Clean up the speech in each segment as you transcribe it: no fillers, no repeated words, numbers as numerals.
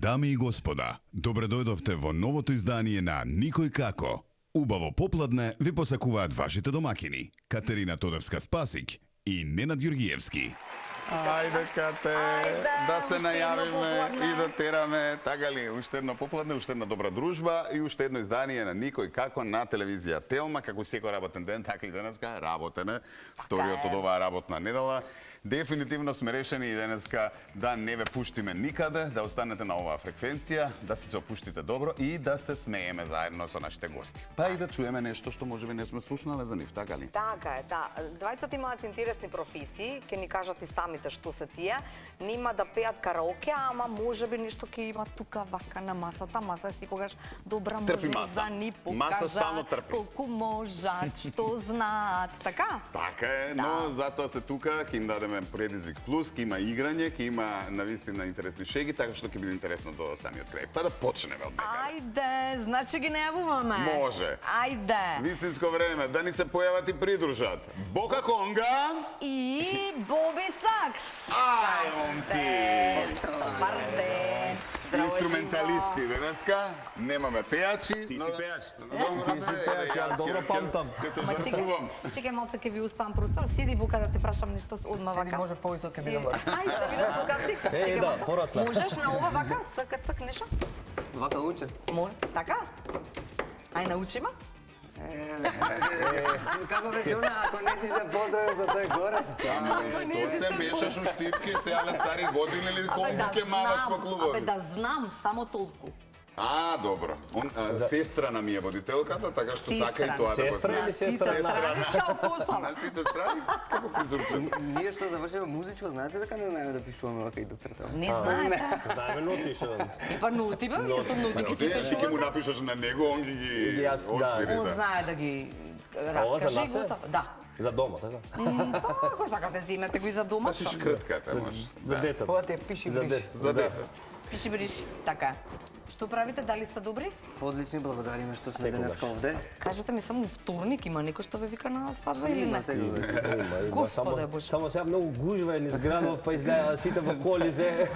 Дами и господа, добре дојдовте во новото издание на Никој како. Убаво попладне ви посакуваат вашите домакини Катерина Тодорска-Спасик и Ненад Јургиевски. Ајде, Кате, да се најавиме и да тераме, така ли, уште едно попладне, уште една добра дружба и уште едно издание на Никој како на телевизија Телма, како секој работен ден, така и денеска работен е, вториот од оваа работна недела. Дефинитивно сме решени и денеска да не ве пуштиме никаде, да останете на оваа фреквенција, да се опуштите добро и да се смееме заедно со нашите гости. Па и да чуеме нешто што можеби не сме слушнале за нив, така ли? Така е, да. Двајцата имаат интересни професии, ќе ни кажат и самите што се тие. Нема да пеат караоке, ама можеби нешто ќе има тука вака на масата. Маса си когаш добра Трпи можност маса. да ни Маса стално покажат трпи. колку можат, што знаат, така? Така е, но затоа се тука, ќе им дадеме предизвик плюс, ќе има играње, ќе има навистина интересни шеги, така што ќе биде интересно до самиот крај. Па да почнеме од некаде. Ајде, значи ги најавуваме. Може. Ајде. Вистинско време, да ни се појават и придружат. Бока Конга И Боби Сакс. Ај, момци! Добар ден. Здраво, Инструменталисти денеска, немаме пејачи. Ти си пејач. Ти си пејач, јас добро памтам. Ќе се Ма жртвувам. чекај малце ќе ви уставам простор. Сиди Бука да те прашам нешто одма Седи вака. може повисок е Сиди. било. Ајде да видам кога си. Чекај да, малце. порасна. Можеш на ова вака, цк нешто? Вака уче. Може. Така? Ај научи ма. Како беше она, ако не си се поздравил за тој горе? Што се мешаш у штипки, сега на стари години или колку ќе маваш по Абе клубови? да знам само толку. А, добро. Сестра на ми е водителката, така што Сестра. сака и тоа да го Сестра знае. или сестра на? Као посала. На сите страни, како фризурче. Ние што завршиме музичко, знаете дека не знаеме да пишуваме вака и да цртаме. Не знаете. Знаеме ноти што. И па ноти бе, јас од ноти ги Ти ќе му пишувам. напишеш на него, он ги Јас, да. освири. Он знае да ги ова за раскаже и нас е? готово. Да. За дома, така? Па, ако сакате зимете го и за дома, Да си што? шкртката, може. За децата. Ова те пиши За бриш. деца. За деца. Пиши бриш. Така. Што правите? Дали сте добри? Одлични, благодариме што сме Секогаш. денеска овде. Кажете ми само вторник има некој што ве вика на свадба или Има не? секогаш. Господе Боже. Само сега многу гужва е низ градов, па изгледа сите во коли се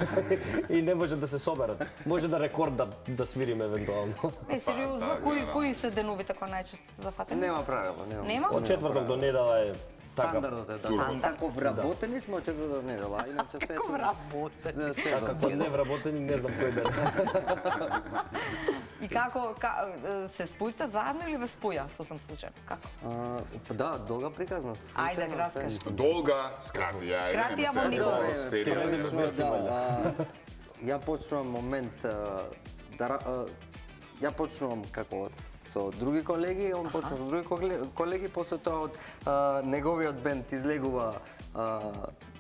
и не може да се соберат. Може да рекорд да свириме евентуално. Не, сериозно, да, кои се деновите кои најчесто се зафатени? Нема правило, нема. Нема? Од четврток до недела е така. Стандардот е така. Како вработени сме од четврток до недела, а иначе се Како работите? А како сезонски. не вработени, не знам кој ден. И како се спојте заедно или ве споја сосем случајно? Како? Да, долга приказна. Ајде, случајно, раскажи. се. Долга, скрати, ја. Скрати ја во никога. Ја почнувам момент ја почнувам како со други колеги, он почнува со други колеги, после тоа од неговиот бенд излегува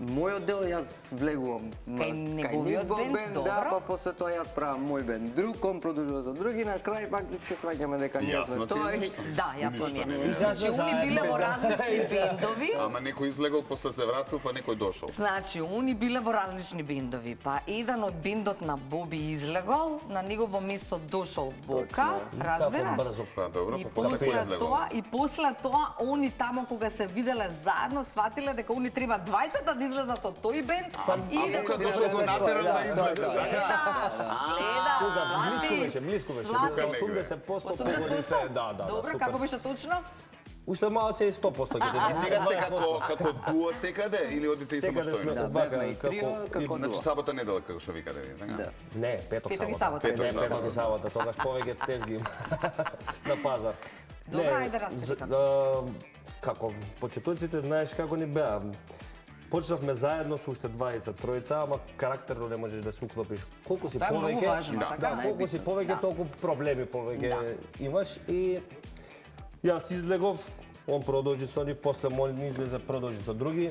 мојот дел, јас влегувам Кај неговиот нивов бенд, да, добро. па после тоа јас правам мој бенд, друг, он продолжува за други, на крај фактички сваќаме дека ние Јасно сме ти тоа е. и Да, јасно ми Ништо не е. е. Значи, они биле во различни бендови. Ама некој излегол, после се вратил, па некој дошол. Значи, они биле во различни бендови, па еден од бендот на Боби излегол, на негово место дошол Бока, Како разбираш? брзо. Па добро, И па после излегол. после тоа, они тамо кога се виделе заедно, сватиле дека они треба двајцата да излезат од тој бенд и да Бука дошол го натерал да излезе, така? Тука свати. близко беше. Свати. Тука 80% поголи се, да, Добро, супер. како беше точно? Уште малце и 100% ќе И сега сте како дуо секаде или одите и Секаде сме. самостојно? Да, бевме и трио, како Значи дуо. сабота недела како што викате ви, така? Да. Не, петок Петок и сабота. сабота. Не, Петок и петок сабота. и сабота, тогаш повеќе тезги има на пазар. Добро, Не, ајде раскажи за- како. Како почетоците, знаеш како ни беа. Почнавме заедно со уште двајца, тројца, ама карактерно не можеш да се уклопиш. Колку си Тоа е многу повеќе, важно, така? да, колку си повеќе, толку проблеми повеќе имаш и јас излегов, он продолжи со нив, после мој излезе, продолжи со други.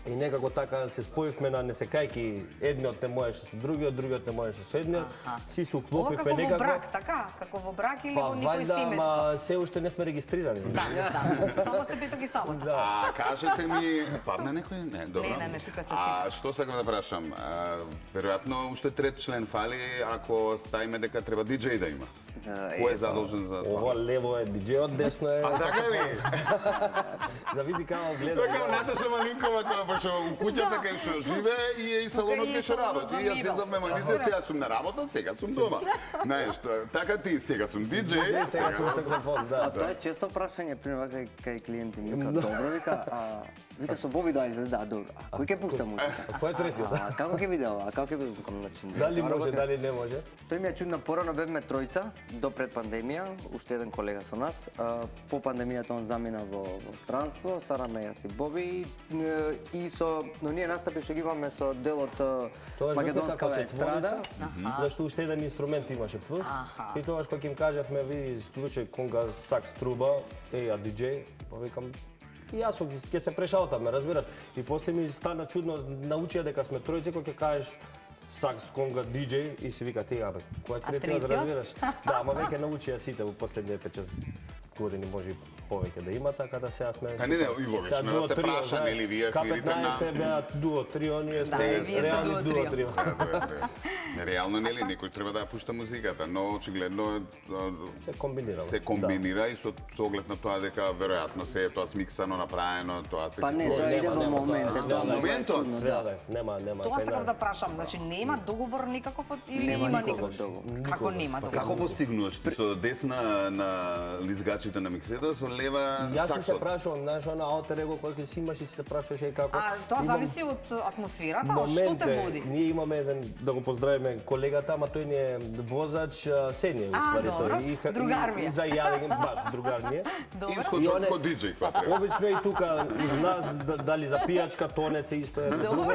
И некако така се споивме на несекајки, едниот не можеше со другиот, другиот не можеше со едниот. Си се Ова уклопивме како во некако. брак, така? Како во брак или Па во никој вајда, семејство? ама се уште не сме регистрирани. Да, само сте петок и сабота. А кажете ми, падна некој? Не, добро. Не, тука се А што сакам да прашам? Веројатно уште трет член фали ако ставиме дека треба диџеј да има. Кој е задолжен за тоа? Ова лево е диџејот, десно е... А така ли? Зависи како гледа. Така, Наташа Малинкова, која пошо у куќата кај што живее и е и салонот кај што работи. И јас се замемализе, сега сум на работа, сега сум дома. Знаеш, така ти, сега сум диџеј. Сега сум саксофон, да. А тоа е често прашање, пример, кај клиенти ми вика, добро, вика со Боби доаѓа, да, добро. А кој ќе пушта музика? Кој е третиот? А како ќе биде ова? Како ќе биде викам, значи? Дали може, дали не може? Тој ми е чудно, порано бевме тројца до пред пандемија, уште еден колега со нас. По пандемијата он замина во странство, останаме јас и Боби и со, но ние настапи што ги имаме со делот македонскава естрада. Зашто уште еден инструмент имаше плюс. И тогаш кога им кажавме, ви случај конга сакс труба, ја диџеј, па викам, и јас ќе се прешаутаме, разбираш. И после ми стана чудно, научија дека сме тројци, кога ќе кажеш сакс, конга, диџеј и си вика ти, кој е третиот, разбираш? Да, ама веќе научија сите во последните 5-6 години, може и повеќе да има, така да сега сме... А не, и логично да се праша, нели, вие свирите на... К-15 беа дуо, трио, ние сме вие сте реални дуо, дуо, трио. Реално, нели, некој треба да ја пушта музиката, но очигледно Се комбинира. се комбинира и со оглед на тоа дека веројатно се е тоа смиксано, направено, тоа се... Па не, тоа иде во момент. Моментот. Сведев, нема. Тоа сакам да прашам, значи нема договор никаков или Нема има никаков никаков? договор. Како нема договор? Како постигнуваш ти со десна на лизгачите на миксета, со лева Јас си се саксот? прашувам, знаеш, она алтер его кој ќе си имаш и си се прашуваш и како... А тоа зависи од атмосферата, од што те води? Ние имаме еден, да го поздравиме колегата, ама тој ни е возач Сенје, уствари добро. тој. Другар ми е. И за јавен, баш, другар ми е. И И искочил оне- ко диџеј која треба. Обично и тука зна дали за пијачка, тонец е исто едно друго.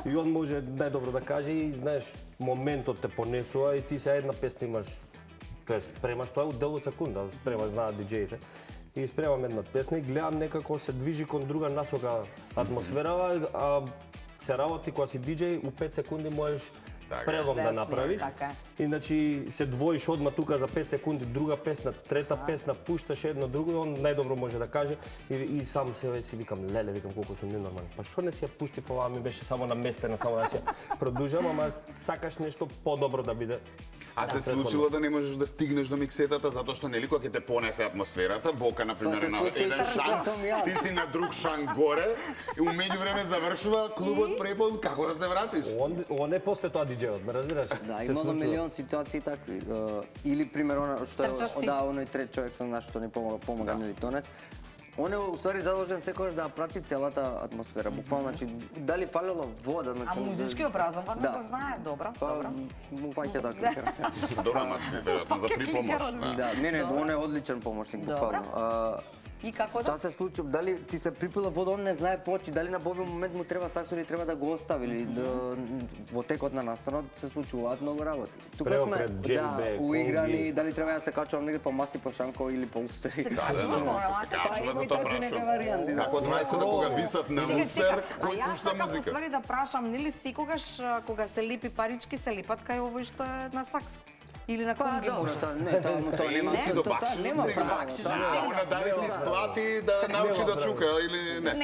И он може најдобро да каже и знаеш, моментот те понесува и ти се една песна имаш, тоест спремаш тоа од делот секунда, спремаш знаат диџеите. И спремам една песна и гледам некако се движи кон друга насока атмосферава, а се работи кога си диџеј, у 5 секунди можеш Така. прелом да Да, направиш. така. И значи се двоиш одма тука за 5 секунди, друга песна, трета песна, пушташ едно друго и он најдобро може да каже и сам се си викам, леле, викам колку сум ненормален. Па што не си ја пуштив ова, ми беше само наместена, само да си ја продужам, ама сакаш нешто подобро да биде. А се случило да не можеш да стигнеш до миксетата затоа што нели кога ќе те понесе атмосферата, Бока на пример Па е се на случи еден така, шанс, сум јас. ти си на друг шанс горе и у меѓувреме завршува клубот препон, како да се вратиш? Он е после тоа диџејот, ме разбираш? Да, Се имало случува. милион ситуации такви. Или пример она што Трчаш ти. да, оној трет човек сам наш што ни помага нели тонец. Он е уствари задолжен секогаш да прати целата атмосфера. Буквално, значи дали фалело вода, А значи музички образован Да. да го знае, добро, Па, добро. му фаќа така. Добро, ама веројатно за припомош. Да, не, он е одличен помошник буквално. И како Што да? се случи? Дали ти се припила вода, он не знае почи, дали на Боби момент му треба саксо или треба да го остави или во текот на настанот се случуваат многу работи. Тука сме Преокрет, джембе, уиграни, конги. дали треба да се качувам негде по маси, по шанко или по устери. Кажуваш мора, Се се качува, има и затоа такви нека прашам. варијанти, да. Како двајцата кога висат на мустер, А кој јас пушта сакам музика? уствари да прашам, нели секогаш кога се липи парички се липат кај овој што е на сакс? Или на Па конги добро, може? тоа не, тоа нема. Не, Тоа нема право. А она дали ти исплати да научи да чука или не?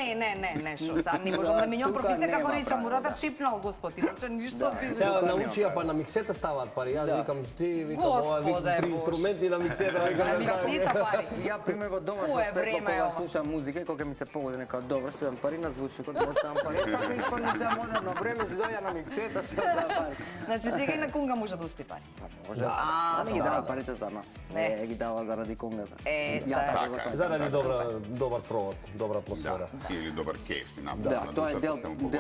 Не, шо, сега не можам да минјам Тука професија како нема речам, право, мора да да. чипнал Господ, иначе ништо од Сега бизнес. научија па на миксета ставаат пари. Јас викам ти, викам ова, викам Господе три Боже. инструменти на миксета, викам На да ставам. миксета пари. Ја пример во дома Кое со светло време е кога ова? слушам музика и кога ми се погоди нека добро се дам пари на звучникот, не ставам пари. Така исполни за модерно време, си доја на миксета, се дам пари. Значи сега и на конга може да успи пари. Може. А, не ги дава парите за нас. Не. Не ги дава заради конгата. Е, Ја така така. го сам. Заради добар провод, добра атмосфера. Или добар кеф си направи. Да, тоа е дел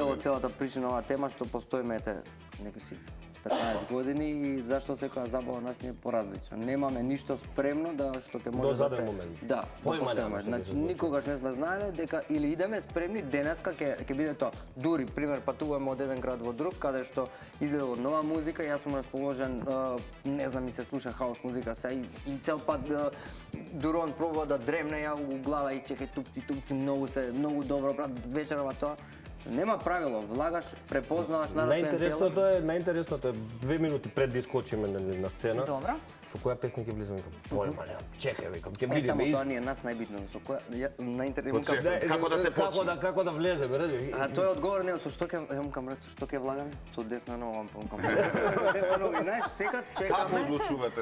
од целата причина на оваа тема што постоиме ете некои 15 години и зашто секоја забава нас ни е поразлична. Немаме ништо спремно да што ќе може До да заден се момент. Да, Појма постоиме. нема што ќе Значи се случи. никогаш не сме знаеле дека или идеме спремни денеска ќе биде тоа. Дури пример патуваме од еден град во друг каде што излегло нова музика, јас сум расположен, не знам, ми се слуша хаус музика се и цел пат Дурон пробува да дремне ја у глава и чекај тупци, многу добро брат, вечерава тоа. Нема правило, влагаш, препознаваш народен тело. Најинтересното е 2 минути пред да искочиме на сцена. Добро. Со која песна ќе влизам? Викам, појма немам. Чекај, викам, ќе Не само видиме. тоа ни е нас најбитно, со која Како да се почне? Како да влеземе, разбира. А тој одговор не, со што ќе што ќе влагаме? Со десна нога, десна нога. И знаеш, сега Како чекаме. одлучувате?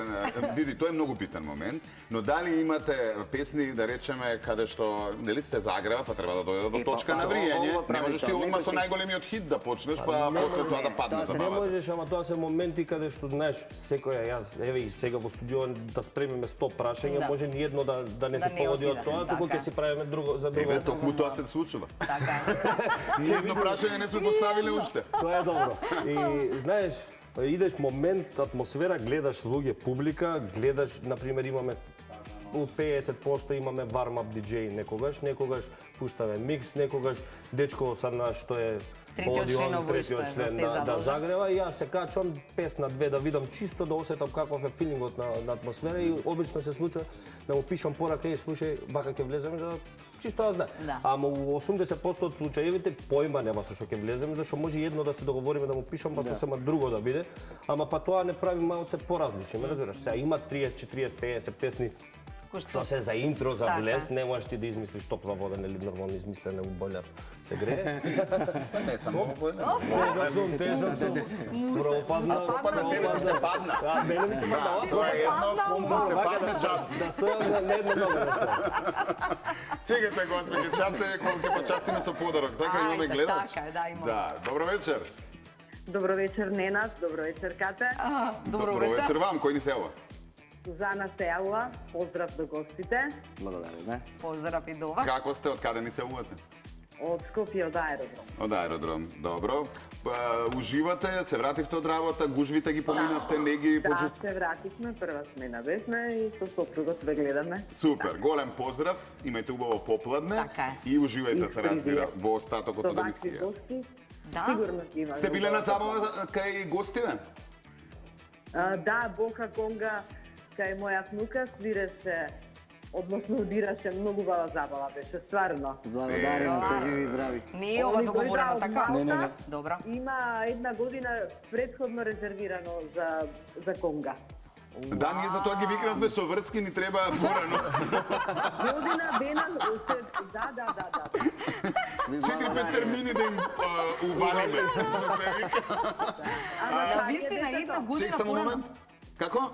Види, тоа е многу битен момент, но дали имате песни, да речеме, каде што нели се загрева, па треба да дојде до точка на вриење. Не можеш ти одма со најголемиот хит да почнеш, па после тоа да падне тоа Не забавата. можеш, ама тоа се моменти каде што, знаеш, секоја јас, еве и сега во студио да спремиме 100 прашања, може ни едно да не Да се не погоди од отиде, тоа, туку така ќе е. си правиме друго за друго. Еве, токму тоа се случува. Така е. Ниедно прашање не сме поставиле уште. Тоа е добро. И знаеш, идеш момент, атмосфера, гледаш луѓе, публика, гледаш, на пример, имаме у 50% имаме warm-up DJ некогаш пуштаме микс, некогаш дечко са наш што е Третиот член овој што е третиот член за да задолжен. загрева и јас се качувам песна две да видам чисто да осетам каков е филингот на атмосфера и обично се случува да му пишам порака и слушај вака ќе влеземе за чисто да знае. Да. Ама у 80% од случаевите појма нема со што ќе влеземе, зашто може едно да се договориме да му пишам, па сосема друго да биде, ама па тоа не прави малце поразлични, ме разбираш? Сега има 30, 40, 50 песни што се за интро, за Така. влез, не можеш ти да измислиш топла вода, нели нормално измислене у бойлер се грее. Не само Тежок сум. Пропадна. Па тебе да се падна. А, мене ми се падна. Тоа е едно кому да се падне час. Да стојам на една нога да стојам. Чекайте, господи, часте кога ќе почастиме со подарок. Така имаме Ајде, гледач. така е, да, имаме. Да, добро вечер. Добро вечер, Ненад. Добро вечер, Кате. Добро Добро вечер вечер. вам, кој ни се јава? Сузана се јавува. Поздрав до гостите. Благодарам, да. Поздрав и до вас. Како сте, од каде ни се јавувате? Од Скопје, од аеродром. Од аеродром. Добро. Уживате, се вративте од работа, гужвите ги поминавте, не ги Да, почу... се вративме, прва смена бевме и со сопругот ве гледаме. Супер, голем поздрав, имајте убаво попладне Така е. и уживајте се, разбира, Привет. во остатокот Со од вакви емисија. гости, Да. сигурно ќе имаме. Сте биле на убава забава кај гостиве? Да, Бока Конга, кај моја внука свиреше, односно удираше многу бава забава, беше стварно. Благодарам, сте живи и здрави. Не е ова Они договорено дојдоа од така? Малта. Добро. Има една година предходно резервирано за Конга. Да, ние за тоа ги викнавме со врски, ни треба порано. Година бена, да. 4-5 термини да им увалиме. Што се вика. На вистина една Чек година само порано. момент. Како?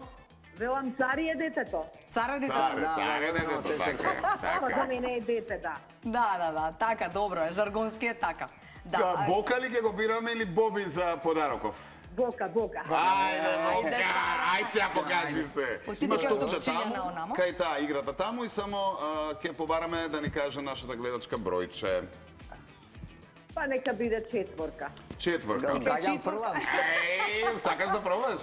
Велам, цари е детето. Царе детето. Царе, детето, така. Па за Така. мене е дете, да. Да, така, добро е, жаргонски е така. Да, ај- Бока ли ќе го бираме или Боби за подароков? Бока. Ајде, Бока, ај сега покажи се. Отиде Има кај столче топчиња на таму, онамо. кај таа играта таму и само ќе побараме да ни каже нашата гледачка бројче. Па нека биде четворка. Четврка. Гаѓам фрлам. Еј, сакаш да пробаш?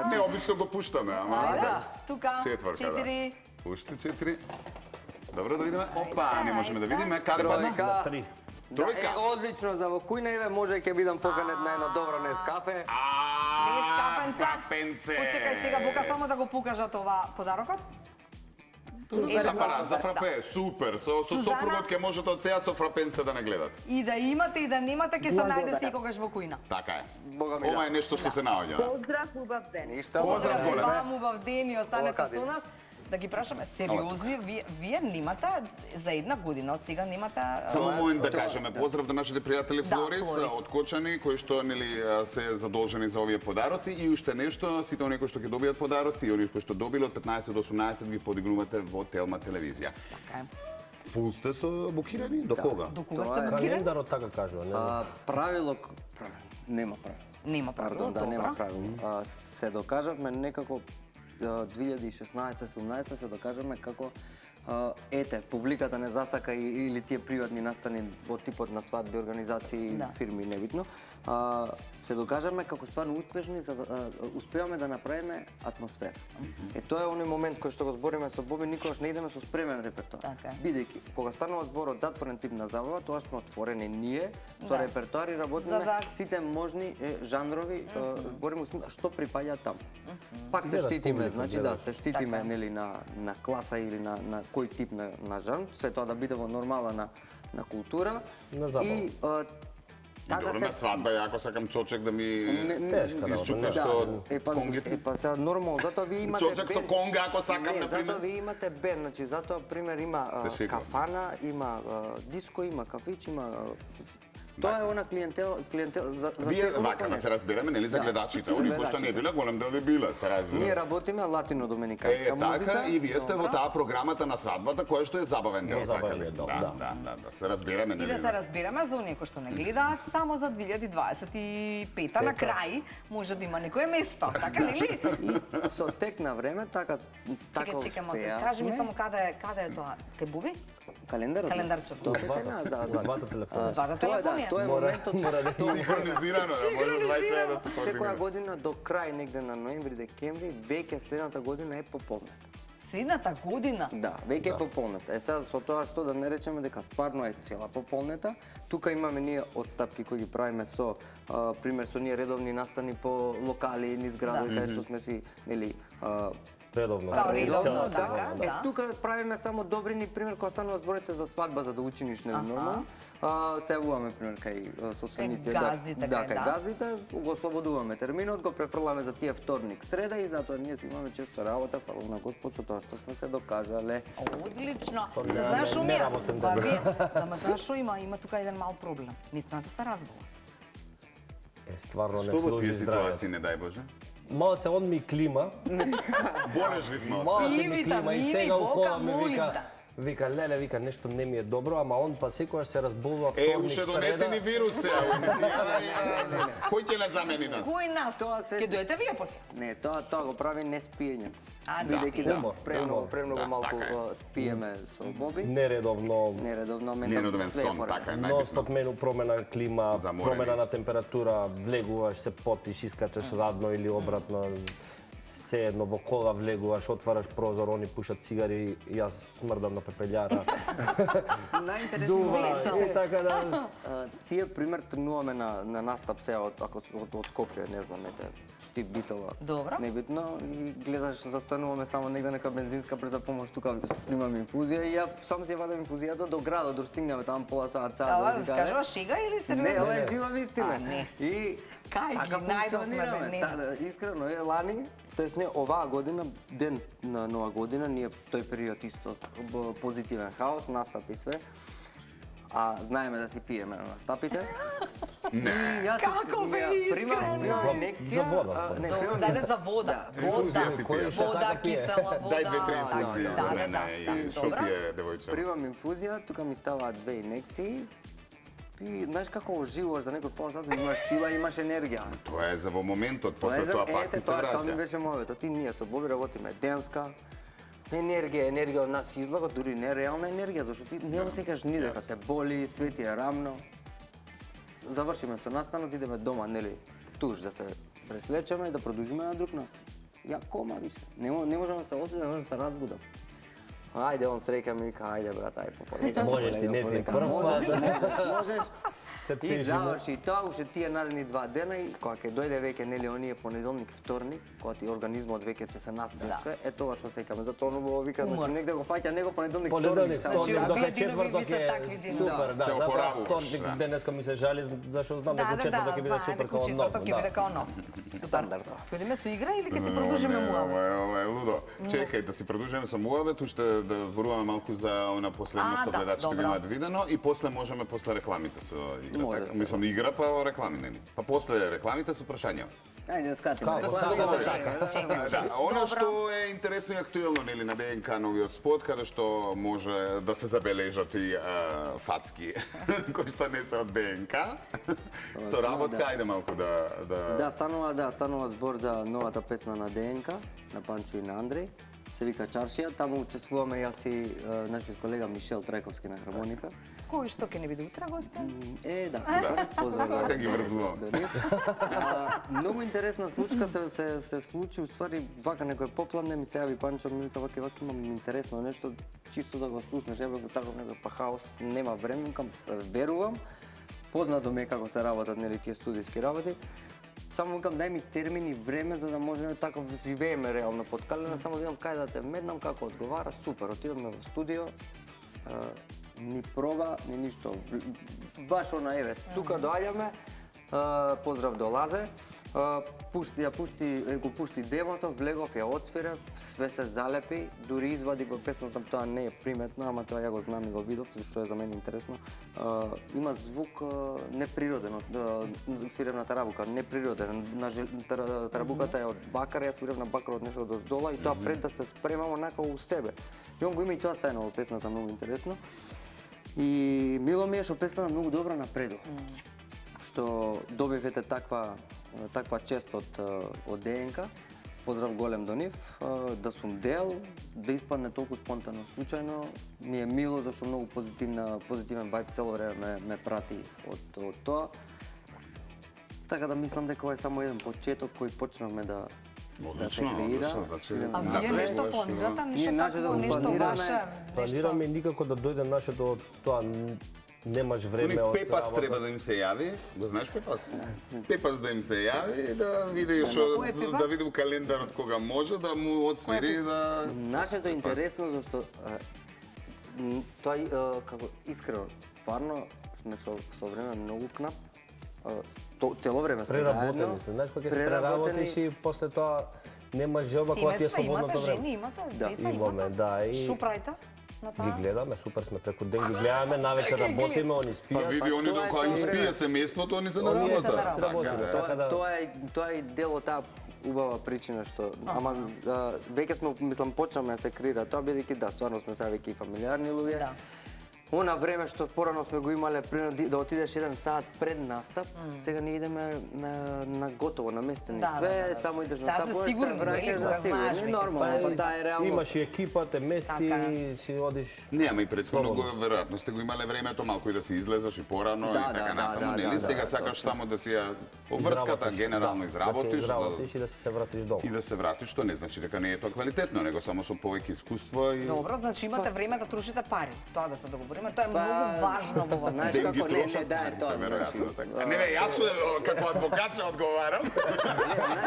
Не, обично го пуштаме, ама... Ајде. Тука, Четврка, да. 4. Уште 4. Добро да видиме. Опа, не можеме да видиме. Каде падна? Тројка. Три. Да, Тројка. одлично за во кујна еве може ќе бидам поканет на едно добро Нескафе. Капенце. Почекај сега, Бока, само да го покажат ова подарокот. Апарат за фрапе, супер. Со Сузана? сопругот ќе можете од сега со фрапенце да не гледат. И да имате и да немате, ќе се Благодарам. најде секогаш во кујна. Така е. Бога ми Ова е да. нешто што се наоѓа. Поздрав, убав ден. Ништа, Поздрав, благодарам. голем. Вам убав ден и останете Ова каде? со нас. Да ги прашаме, сериозни, вие немате за една година од сега немате... Само момент да кажеме поздрав до нашите пријатели Да, Флорис Флорис. од Кочани кои што нели се задолжени за овие подароци и уште нешто, сите оние кои што ќе добијат подароци и оние кои што добиле од 15 до 18 ги подигнувате во Телма телевизија. Така е. Фул сте со букирани до кога? До кога Тоа сте е. букирани? Календарот така кажува, не знам. Правило нема правило. Нема правило, Пардон, да добро. нема правило. Се докажавме некако 2016-17 се докажаме како ете, публиката не засака или тие приватни настани во типот на свадби, организации, Да. фирми, небитно. Се докажаме како стварно успешни за да успеваме да направиме атмосфера. Тоа е оној момент кој што го збориме со Боби, никогаш не идеме со спремен репертоар. Така е. Бидејќи кога станува збор од затворен тип на забава, тоа сме отворени ние со Да. репертоар и За работиме да- сите можни жанрови, збориме што припаѓа таму. Пак се Гледаш штитиме, публика, значи гледаш. да, се штитиме Така. нели на класа или на кој тип на жан, све тоа да биде во нормала на култура. На забава. И Добро, на свадба, ја ако сакам чочек да ми Тешка работа, изчупне не. што Е па сега нормално, затоа вие имате чочек со конга ако сакам, Не, на затоа пример. вие имате бенд, значи затоа пример има Се шегувам. кафана, има диско, има кафич, има тоа е она клиентел за Вие секој вака да конец. се разбереме, нели за Да, гледачите, за они пошто не гледачите. биле голем дел биле, се Ние разбира. работиме латино-доминиканска музика. Така, и вие сте во таа програмата на свадбата, која што е забавен дел. Забавниот дел, да. Да, се разбираме, И нели? да се разбираме за оние кои што не гледаат само за 2025 на крај може да има некое место, така нели? И со тек на време така Чекај, Матеј, кажи ми само каде е тоа? Кај Буби? календарот. Календарчето. Тоа се тека, да. Двата телефона. Двата Тоа е, да, телефонија. тоа е моментот Синхронизирано, да може двајца да се секоја координират. година до крај негде на ноември, декември, веќе следната година е пополнета. Следната година. Да, веќе е пополнета. Е сега со тоа што да не речеме дека стварно е цела пополнета, тука имаме ние одстапки кои ги правиме со пример со ние редовни настани по локали низ градови каде што сме си нели Редовно. Да, редовно, Цела да. сезона, Е, тука правиме само добри ни пример кога станува зборите за свадба за да учиниш нели нормално. Се јавуваме пример кај собственици газдите, да, кај, кај да. газдите, го ослободуваме терминот, го префрламе за тие вторник, среда и затоа ние си имаме често работа, фала на Господ со тоа што сме се докажале. Одлично. не- Знаеш што ми не е? работен Па ден. вие, ама знаеш што има тука еден мал проблем. Наистина се разбува. Стварно не Што во служи тие здравјето. ситуации, не дај Боже? Малце он ми клима, Болежлив малце. малце И ми клима и витамини, сега Бога ухода ми молим вика, те. вика, леле, вика, нешто не ми е добро, ама он па секогаш се разболува вторник, Уште донеси ни среда. вирус сега. Кој ќе не замени нас? Кој нас? Тоа се- Ќе дојдете вие после? Не, тоа го прави не спиење. А, да. Бидејќи да, Умор, премногу Да, малку така е. спиеме со Боби, Нередовно, нередовно Нередовен све е сон, поредно. така е нон-стоп најбитно. мену промена клима, Заморени. промена на температура, влегуваш, се потиш, искачаш радно или обратно. Се едно во кола влегуваш, отвараш прозор, они пушат цигари, јас смрдам на пепелјара. Најинтересно Дува, влесо. и така да. Тие пример тренуваме на настап сега од Скопје, не знам, ете, Штип Битола. Добро. Небитно и гледаш застануваме само негде нека бензинска пред помош тука примам инфузија и ја сам си ја вадам инфузијата до градот, дор стигнеме таму пола саат Ова саат. кажува шега или сериозно? Не, ова е жива вистина. А, не. И Кај ги така најдовме, функционираме. бе, не. Да, искрено е лани, тоест не оваа година, ден на нова година, ние тој период исто позитивен хаос, настапи све. А знаеме да си пиеме на настапите. Не. И јас Како бе, искрено? примам инекција. За вода, не, Добро, примам даде за вода. Инфузија си Кој пие. што Вода, сака пие. кисела вода. Дај две-три Да, инфузии да, за да, мене да, и што добра. пие девојче. Примам инфузија, тука ми ставаат 2 инекции. И знаеш како оживуваш за некој пола сат, имаш сила, имаш енергија. Тоа е за во моментот, после тоа пак ти се тоа ми враќа. беше моето. Ти ние со Боби работиме денска. Енергија од нас излага, дури не реална енергија, зашто ти не осеќаш ни дека те боли, све ти е рамно. Завршиме со настанот, идеме дома, нели, туш да се преслечеме и да продолжиме на друг настан. Ја кома више. Не можам да се осетам, не можам да се разбудам. Ајде, он среќа ми вика, ајде брат, ајде полека. Можеш ти, не ти е прв пат. Можеш. Се И тежи. заврши тоа, уште тие наредни 2 дена и кога ќе дојде веќе нели оние понеделник, вторник, кога ти организмот веќе ќе се наспие све, е тоа што секаме. Затоа оно вика, значи негде го фаќа него понеделник, Понеделник, само вторник, Значи, дока овие четврток денови ви се е такви денови. супер, да. Се Затоа опоравуваш, вторник да. денеска ми се жали, зашто знам дека четврток ќе биде супер као нов. Четврток ќе биде као нов. стандардно. Ходиме со игра или ќе се продолжиме муаве? Ова е лудо. Чекај да си продолжиме со муавет, уште да зборуваме малку за она последно А, што да, гледачите добро. имаат видено и после можеме после рекламите со игра. Може така. се. Мислам игра па реклами нели. Па после рекламите со прашања. Ајде да скратиме. Како? Рекламите. Така. Да, она што е интересно и актуелно нели на ДНК новиот спот каде што може да се забележат и фацки кои што не се од ДНК. Со работка, ајде малку Да, станува збор за новата песна на ДНК, на Панчо и на Андреј. Се вика Чаршија, таму учествуваме јас и нашиот колега Мишел Трајковски на хармоника. Кој што ќе не биде утре гостин? Да, поздрав Така ги врзувам. до нив. Многу интересна случка се случи, уствари вака некој попладне ми се јави Панчо, ми вика вака имам интересно нешто, чисто да го слушнеш, ја го таков некој па хаос, нема време, кам верувам. Познато ми е како се работат нели тие студиски работи. Само викам дај ми термини, време за да можеме така живееме реално под калена, само да видам кај да те меднам, како одговара, супер, отидовме во студио, ни проба, ни ништо, баш она еве, тука доаѓаме, поздрав до Лазе, го пушти демото, влегов, ја отсвирев, све се залепи, дури извади во песната, тоа не е приметно, ама тоа ја го знам и го видов, зашто е за мене интересно. Има звук неприроден, свирев на тарабука, неприроден. Тарабуката е од бакар, ја свирев на бакар од нешто доздола и тоа пред да се спремам онака у себе. И он го има и тоа стајно во песната, многу интересно. И мило ми е што песната многу добро напредува. Што добив ете таква чест од ДНК. Поздрав голем до нив, да сум дел, да испадне толку спонтано, случајно. Ми е мило зашто многу позитивен вајб цело време ме прати од тоа. Така да мислам дека ова е само еден почеток кој почнавме да се креира. А вие нешто планирате, нешто ваше? Планираме никако да дојде нашето тоа немаш време од Пепас треба да им се јави, го знаеш Пепас? Пепас да им се јави и да види да види у календарот кога може да му отсвири да Нашето интересно зашто тоа како искрено, стварно сме со време многу кнап. Цело време сме преработени заедно. сме. Знаеш кога ќе се преработиш и после тоа нема желба кога ти е слободното време. Жени, имате деца, Имаме, да, и Шо правите? ги гледаме, супер сме преку ден ги гледаме, навечер работиме, они спијат. Па види они кога им спие семејството, они се на Оние се работа. работиме, така да. Тоа е дел од таа убава причина што ама веќе сме мислам почнаме да се креира тоа бидејќи да стварно сме сега веќе и фамилиарни луѓе. Да. Она време што порано сме го имале да отидеш 1 сат пред настап, сега ние идеме на готово, наместени све, само идеш на Таа се стапот, сигурно, враќаш да да знаеш, сигурно, нормално, па таа е реално. Имаш и екипа, те мести, си одиш. Не, ама и претходно го веројатно сте го имале времето малку и да се излезеш и порано и така натаму, нели? Сега сакаш само да си ја обврската генерално изработиш, да се изработиш и да се вратиш дома. и да се вратиш, што не значи дека не е тоа квалитетно, него само со повеќе искуство и Добро, значи имате време да трошите пари. Тоа да се договориме, тоа е многу важно во оваа. Знаеш да им ги како не трошат да е парите, тоа. веројатно така. Не, јас како адвокат се одговарам.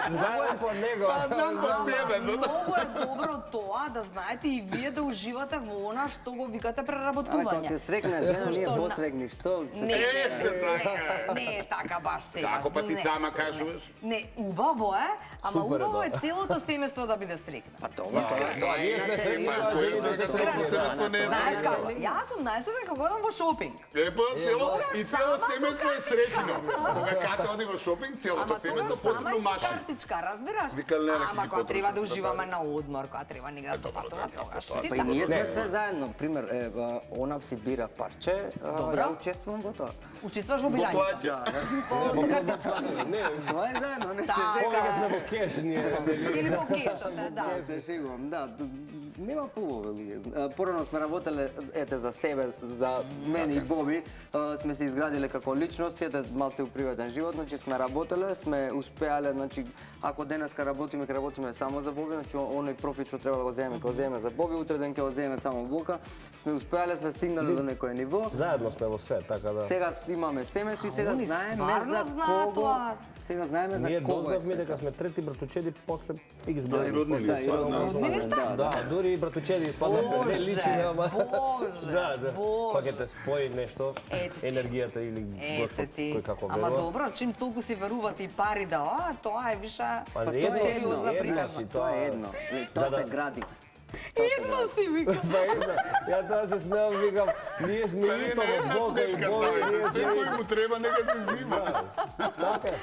Знаем по него. Па знам по себе, затоа. Многу е добро тоа да знаете и вие да уживате во она што го викате Ама кога преработување. ќе срекнеш жена, ние Зашто посрекни, што? Не, така. не е така баш сега. Како па ти Не. сама кажуваш? Не, убаво е, ама Супер е, убаво е да. целото семејство да биде срекна. Па тоа е. Ние сме срекни, Па, тоа жени да се целото семејство не е Знаеш среќно. како? Јас сум најсреќна кога одам во шопинг. Па, цело и цело сама со семејство е картичка. среќно. Кога Кате оди во шопинг, целото Ама семејство тогаш сама посебно и со маши. картичка, разбираш? Вика, Лена, ќе Ама ги кога потрошам. треба да уживаме на одмор, кога треба негде да се патува, тогаш си Па и ние сме све заедно. Пример, она си бира парче, ја учествувам во тоа. Учествуваш во Во билање. плаќа. Со картичка. Тоа е заедно, не се Повеќе сме во кеш, ние. Или во кешот, да. се шегувам, да. Нема побаве луѓе. Порано сме работеле ете за себе, за мене и Боби, сме се изградиле како личности, ете малце у приватен живот, значи сме работеле, сме успеале, значи ако денеска работиме, ќе работиме само за Боби, значи оној профит што треба да го земеме, ќе го земеме за Боби, утре ден ќе го земеме само Бока. Сме успеале, сме стигнале до некој ниво. Заедно сме во све, така да. Сега имаме семејство и сега они знаеме стварно за знаат кого. тоа. Сега знаеме за Ние кого. дознавме дека сме трети братучеди, после и ги Да, и зборуваме. роднини, Да, и свадна. Роднини сте? Да, дури и братучеди испаднавме, не личи, ама. Боже, Да, да. Боже. Па ќе те спои нешто, Ете ти. енергијата или Ете Господ ти. кој како Ама верува. добро, чим толку си верувате и пари да, тоа е више Па тоа не е едно си, сериозна едно приказна. си, Тоа е едно. Тоа За да- се гради. Едно си вика. Па едно, ја тоа се смеам, викам, ние сме итор од Бога и Бога, ние сме Секој му треба, нека се зима. така е,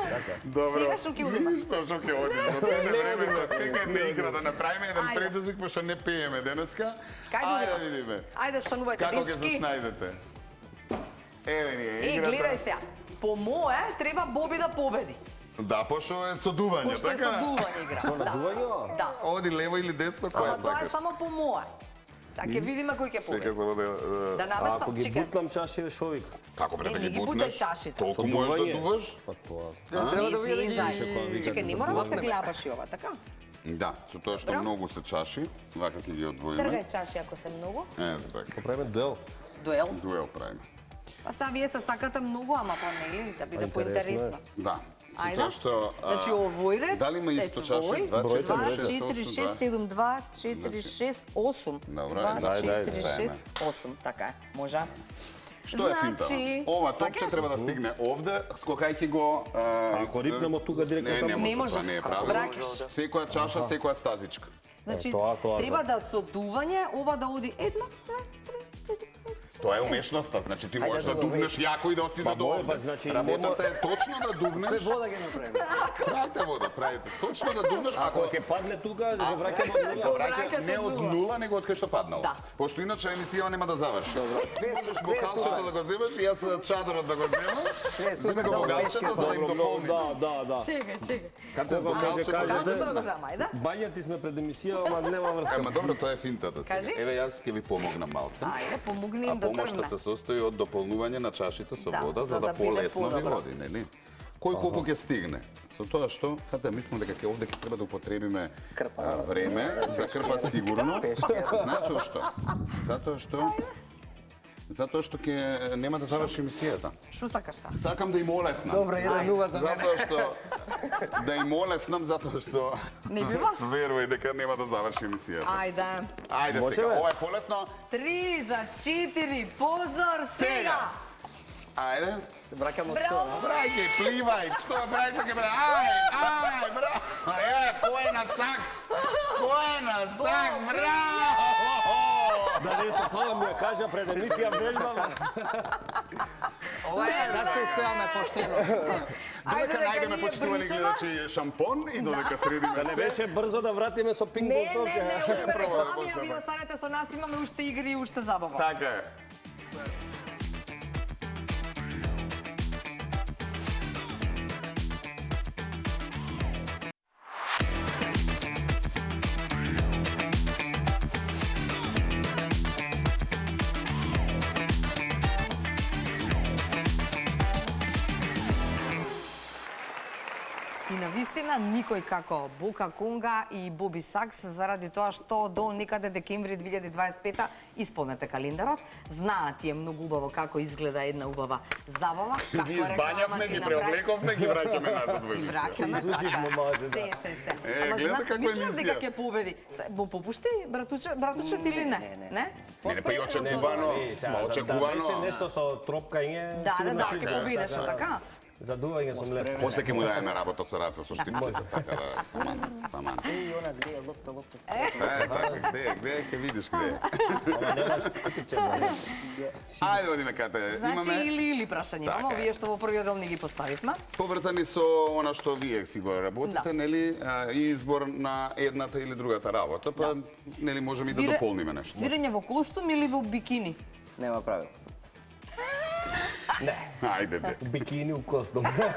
така. Добро. Сега што ќе одиме? Ништо што ќе одиме. Од време за чека една игра да направиме, еден Ајде. предизвик, пошто не пееме денеска. Кај Ајде да одиме? видиме. Ајде станувајте Како ќе се дечки. снајдете? Еве ни е Е, играта. гледај сега. По мое треба Боби да победи. Да, пошто е содување, Пошто е така? содување игра. Што, на дување? Да. Оди лево или десно, која Ама тоа е сакаш? само по мое. Сега ќе видиме кој ќе Чека победи. само да... Да Ако наместам, значи, ги чекај. бутлам чаши, шо вика? Како бре да не ги ги бутай бутнеш? чашите. Толку можеш да дуваш? Па тоа. Треба да види ги. Чекај, не мора да се гледаш и ова, така? Да, со тоа што Добро. многу се чаши, вака ќе ги одвоиме. Тргај чаши ако се многу. Така. Што правиме дуел? Дуел. Дуел правиме. Па сега вие се сакате многу, ама па нели да биде Интересно е. поинтересно. Да. Ајде. Затоа што, Значи овој ред. дали има исто ето чаши? овој, 2, 4, 2, 6, 4, 6, 7, 2, 4, 6, 8. Добро, 2, дај, 4, 6, 8. Така е, може. Што е финта? Значи, Ова топче сваќаш? треба да стигне овде, скокајќи го... Ако рипнемо тука директно не, таму. не Не може, може. тоа не е правилно. Бракиш. Секоја чаша, секоја стазичка. Значи, тоа, треба да со дување ова да оди едно, Тоа е умешноста, значи ти можеш да да го дувнеш јако и да отиде до може, овде. па, значи, Работата е точно да Све дувнеш. вода ги направиме. Правите вода, правите. Точно да дувнеш, Ако ако ќе падне тука, да го враќаме од нула. враќа враќаш не од од нула. нула, него од кај што паднало. Да. Пошто иначе емисија нема да заврши. Можеш све бокалчето супер. да го земеш и јас чадорот да го земам. Све е Земи супер го за бокалчето овечките. за да им дополни. Да. чекај. Каде Кога каже, бокалчето? каже, Кажете да го зама, ајде. Бањати сме пред емисија, ама нема врска. Ама добро, тоа е финтата сега. Кажи. Еве јас ќе ви помогнам малце. Ајде, помогни А им да помошта тргне. се состои од дополнување на чашите со Да, вода, за да биде полесно ви подобро. води, нели? Кој колку ќе стигне? Со тоа што, каде мислам дека ќе овде ќе треба да употребиме време за крпа сигурно. Знаеш зошто? Затоа што ќе нема да заврши емисијата. Шо сакаш са? Сакам да им олеснам. Добро, 1-0 за мене. Затоа што да им олеснам затоа што Не бива? верувај дека нема да заврши емисијата. Ајде. Ајде Може, сега, бе? ова е полесно. 3 за 4, позор сега! Ајде. Се браќам од Браво! тоа. Брајке, пливај, што правиш ќе бра? Ај, браво! Кој е на сакс? Кој е на сакс? Браво! Да не се фала ми ја кажа пред емисија вежбаме. Ова е да се успеаме поштено. Додека дека најдеме ние почитувани бришеме. гледачи шампон и додека средиме Да не се. беше брзо да вратиме со пинг Не, понг. одиме Пробај, реклами, а пробај. ви останете со нас, имаме уште игри и уште забава. Така е. И на вистина никој како Бока Конга и Боби Сакс, заради тоа што до некаде декември 2025 исполнете календарот, знаат тие многу убаво како изгледа една убава забава. Ги избањавме, ги преоблековме, ги враќаме назад во И емисија. враќаме, Изусивме малце, да. Се. гледате каква мислам дека емисија. ќе победи. Во попушти, братучет или не? Не? Не, па и очекувано, Да беше очекувано. нешто со тропкање. Да, сигурно ќе победеше, така? Задување сум лесно. После ќе му даеме работа со раца, со штипката, така да, саман. И она гледа лопта. Така, где ќе видиш где. Ама немаш кутивче. Ајде одиме кате. Значи Имаме или прашања Така имамо, е. вие што во првиот дел не ги поставивме. поврзани со она што вие си го работите, Да. нели, и избор на едната или другата работа, па нели можеме и да дополниме нешто. Свирење во костум или во бикини? Нема правило. Ајде бе. Бикини у костум. Да,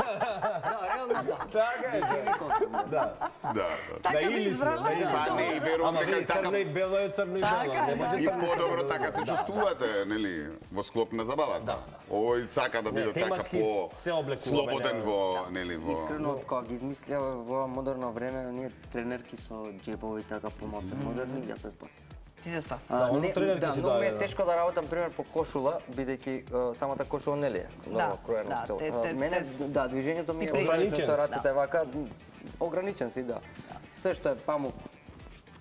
реално да. Така е. Бикини костум. Да. Да. Така Да би или сме, избрала? да или Па сме. не, и верувам Ама дека вие така црно и бело е црно и Така бело. е, Не може да. и црно и подобро бело. така се чувствувате, нели, во склоп на забавата. Овој сака да биде така тематски по се облекуваме, слободен нема. во, нели, во... Искрено, од кога ги измислија во ова модерно време, ние тренерки со џебови така помалце модерни, ја се спаси. Ти се спаси. оно тренерки си многу ми даде, е да. тешко да работам пример по кошула, бидејќи самата кошула нели е много кроена да, стил. те- Мене да, движењето ми е пречи. ограничено со Ограничен си. рацете вака, ограничен си, да. Све што е памук,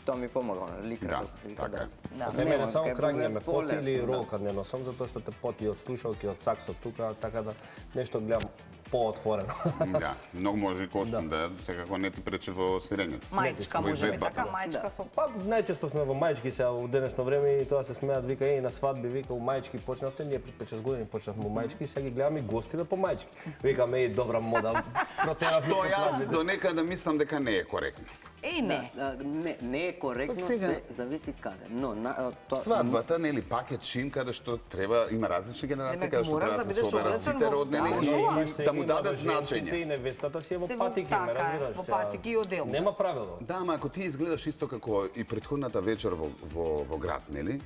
тоа ми помага, ликра, Да, како се вика, така е. да. Кај мене само кај краѓне мене ме поти или полесно, да. ролка не носам, затоа што те поти од слушалки, од саксот тука, така да нешто гледам поотворено. Да, многу може и костум да, секако не ти пречи во свирењето. Мајчка Во може би изvedбата. така, мајчка со Па најчесто сме во мајчки сега у денешно време и тоа се смеат, вика на свадби, вика у мајчки почнавте, ние пред 5-6 години почнавме у мајчки и сега ги гледаме и гостите по мајчки. Викаме и добра мода. Протеравме Што по јас свадби. до некаде мислам дека не е коректно. не. Не е коректно, Па сега- све зависи каде. Но тоа Свадбата, нели, пак е чин каде што треба, има различни генерации, Демек, каде што мораш треба да да се бидеш соберат облечен сите во- роднини да, и шо? да му даде Женците значење. и невестата си е во Се во- патики, така ме е, разбираш. во сега. патики и одделно. Нема правило. Да, ама ако ти изгледаш исто како и претходната вечер во град, нели?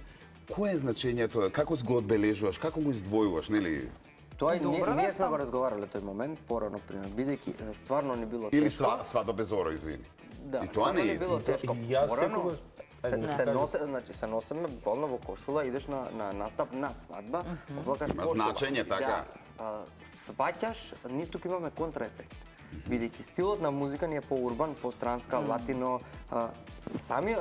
Кое е значењето? Како го одбележуваш? Како го издвојуваш, нели? Тоа и Добро, ние да, сме па. го разговарале тој момент порано пример, бидејќи стварно не било Или тешко. свадба без оро, извини. Да, И тоа стварно не е. било тешко. И јас Порано секогаш- Ајде, не се кажи. носе, значи се носеме болно во кошула, идеш на настап на свадба, облакаш Има кошула. значење, така. Да, сваќаш, ние тука имаме контраефект. Бидејќи стилот на музика ни е по-урбан, по-странска, латино,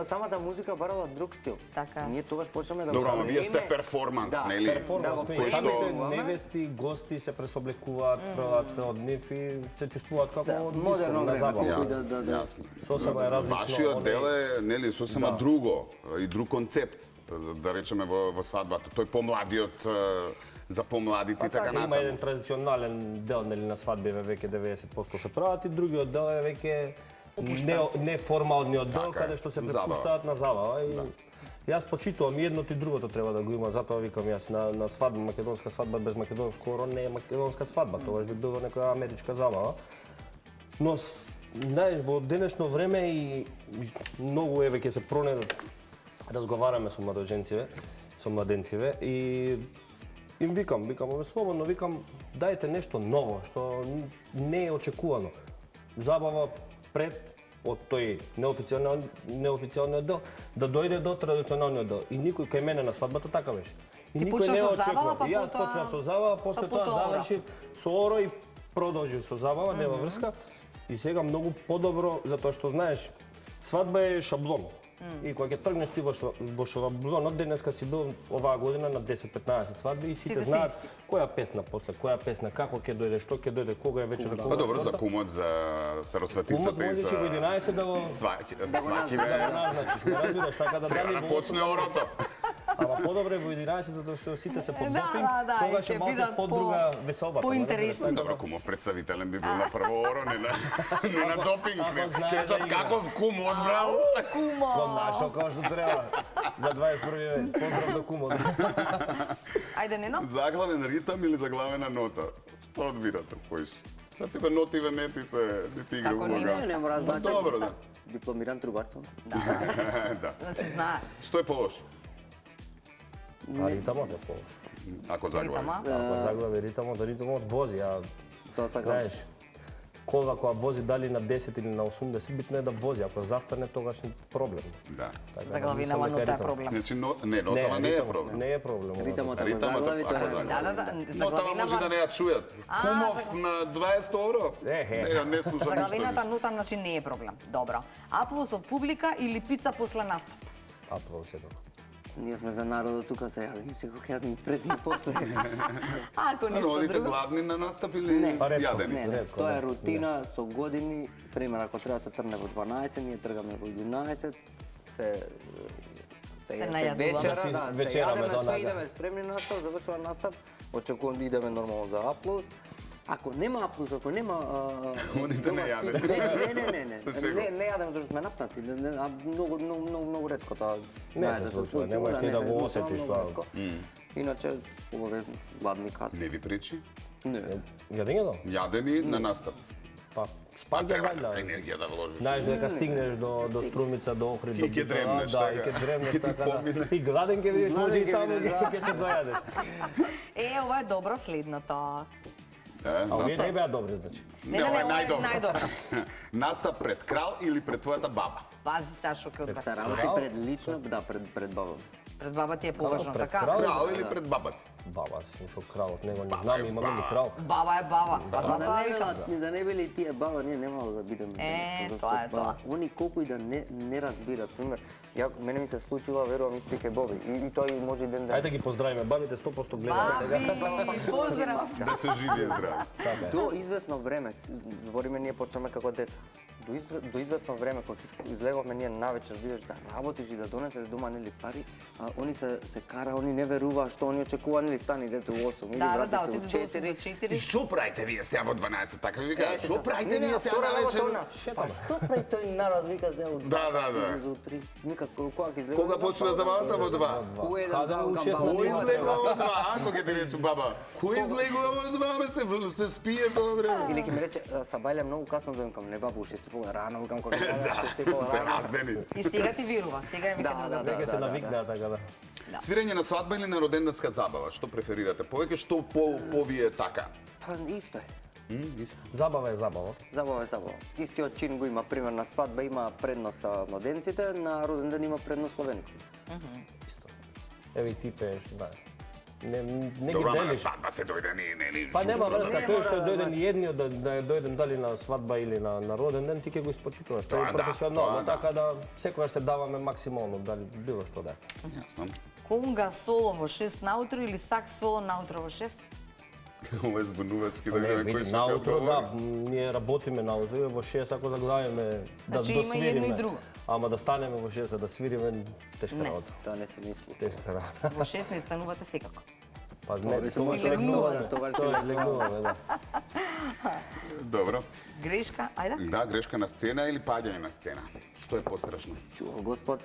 самата музика барала друг стил. Така. Ние тогаш почнеме да Добро, ама вие сте следиме- перформанс, Да, нели? Перформанс, Да, и го самите поемуваме. невести, гости се пресоблекуваат, фрлаат све од нив и се чувствуваат како Да, од модерно на време, забава. колку и да. Сосема е различно. Вашиот дел е, нели, сосема Да. друго и друг концепт, да речеме во свадбата. Тој помладиот за помладите и така Така, има натаму. еден традиционален дел нели на свадбиве веќе 90% се прават и другиот дел е веќе неформалниот дел Така е, каде што се забава. препуштаат на забава и јас почитувам и едното и другото треба да го има, затоа викам јас на свадба, македонска свадба без македонско оро не е македонска свадба, тоа би било некоја америчка забава. Но знаеш, во денешно време и многу е веќе се разговараме со младенциве и им викам, слободно викам, дајте нешто ново што не е очекувано. Забава пред од тој неофицијалниот дел да дојде до традиционалниот дел. И никој кај мене на свадбата така беше. И Ти никој почна не со очекува. забава, па И јас потоа- почнав со забава, после па тоа потоа оро. заврши со оро и продолжи со забава, нема врска. И сега многу подобро, затоа што знаеш, свадба е шаблон. И кога ќе тргнеш ти во шаблонот, денеска си бил оваа година на 10-15 свадби и сите Сите се знаат исти. која песна после, која песна, како ќе дојде, што ќе дојде, кога е вечера, Па кога е добро, за торта. кумот, за Кумот старосветицата и можеш и во за 11 да го свакиве. назначиш, не разбираш, така да дали Да во почне орото. Ама подобре во 11 затоа што сите се под допинг, да, и тогаш ќе е малце бидат подруга веселбата. поинтересно. Добро, кумов представителен би бил на прво оро, не на допинг. ако Не. знае Ќе речат да игра. каков кум одбрал. Го нашо како што треба. За 21 век. Поздрав до кумот. Ајде, Нено. Заглавен ритам или заглавена нота? Што одбирате, којш? Са тебе нотиве не ти игра Како нема? улога. Не мора да Добро, да. Дипломиран трубар сум. Да. Значи, знае. Што е полош? А ритамот е полош. Ако заглави. Ритама. Ако заглави ритамот вози, а Тоа сакам. знаеш, кола која вози дали на 10 или на 80, битно е да вози. Ако застане, тогаш е проблем. Да. Така, Заглавинава, мислам но дека тоа е ритам. проблем. Значи, нотава не е ритамот проблем. Не е проблем. Ритамот ако Ритамот заглави, ако тоа е. заглави. Да, Нотава може да не ја чујат. Кумов на 20 евро? Не слушам Заглавината ништо. нота, значи, не е проблем. Добро. Аплауз од публика или пица после настап? Аплауз едно. Ние сме за народот тука се јадим, секој ќе јадим пред и после. Ако ништо Одите друго. гладни на настап или Не. Па ретко. јадени? Не, Ретко, тоа е не. рутина со години. Пример, ако треба да се тргне во 12, ние тргаме во 11, се најадуваме. вечера, Да си да, се вечераме јадеме, до све нага. идеме спремни на настап, завршува настап, очекувам да идеме нормално за аплауз. Ако нема аплауз, ако нема Одите не јадете. Не, Се шегувам. не јадеме зашто сме напнати. А многу ретко тоа. Не знае се да случува, не случува, можеш да, ни не да се го случува, осетиш многу тоа. ретко. Иначе обавезно гладни кади. Не ви пречи? Не. Јадењето? Јадени на настап. Па, спаѓа Треба вајда. енергија да вложиш. Знаеш дека стигнеш до Струмица, до Охрид, И ќе дремнеш, да, така. и ќе дремнеш Ќе ти така да. помине. И гладен ќе видиш, може и Гладен ќе таму видиш, ќе се дојадеш. Ова е добро следното. А овие не беа добри, значи. Не, ова е најдобро. Настап пред крал или пред твојата баба? Пази, Сашо, ке Се одбраш. работи пред лично, да, пред баба. Пред баба ти е поважно, пред така? крал? Крал или пред бабата? Баба, слушал кралот, него не Баба знам, е имаме ли баба. крал. Баба е баба. Па Да затоа не викам. била, да не били тие баба, ние немало да бидеме. денеска, тоа е зашто, тоа. Они колку и да не разбират, пример, мене ми се случува, верувам исти кај Боби, и тој може и ден да. Ајде ги поздравиме, бабите 100% гледаат сега. Баби, поздрав. Да се живи и здрави. Така е. До известно време, збориме ние почнеме како деца. До известно време кога излеговме ние навечер, видиш да работиш и да донесеш дома нели пари, они се кара, они не веруваат што они очекува нели стани дете у 8 или Да, врати се отиде у до 4. 4. И што правите вие сега во 12? Така ви викаат, што правите Не, вие сега втора на вечер? работа, Па што прави тој народ вика сега у 2 Да, да, да. за 3. Никако кога ќе излезе. Кога почна забавата во 2? У еден Каде два, у кам 6 баба. Кој излегува во 2? Ако ќе ти речу баба? Кој излегува во 2? Се спие тоа време. Или ќе ми рече, Сабајле многу касно дојдем кам не бабу, уште се по рано, викам кога ќе се по Се рано. раздени. И сега ти вирува, сега е вика Да, да, да, Веќе се навикнаа така да. Свирење на свадба или на роденденска забава? Што преферирате? Повеќе што по вие така? Па исто е. Забава е забава. Забава е забава. Истиот чин го има, пример на свадба има предност младенците, на роден ден има предност славеникот. Исто. Еве и ти пееш, знаеш. Не ги Добро, ама на делиш. свадба се дојде, не. Па нема врска, тој што да, дојде значи- ни едниот да дојдем дали на свадба или на роден ден, ти ќе го испочитуваш. Тоа Тоа е да, професионално, тоа да. така да секогаш се даваме максимално, дали било што да е. Јасно. Конга соло во 6 наутро или сакс соло наутро во 6? Ова е збунувачки да Не, гледаме види, кој што наутро, да, говори. ние работиме наутро, и во 6 ако заглавиме да Значи, има и едно и досвириме. друго. Ама да станеме во 6 за да свириме, тешка Не. работа. Тоа не се ни случува. Тешка работа. Во 6 не станувате секако. Па Тоа би се тогаш може легнуваме, да, тогаш се тогаш легнуваме. легнуваме, да. Добро. Грешка, ајде. Да, грешка на сцена или паѓање на сцена? Што е пострашно? Чува Господ,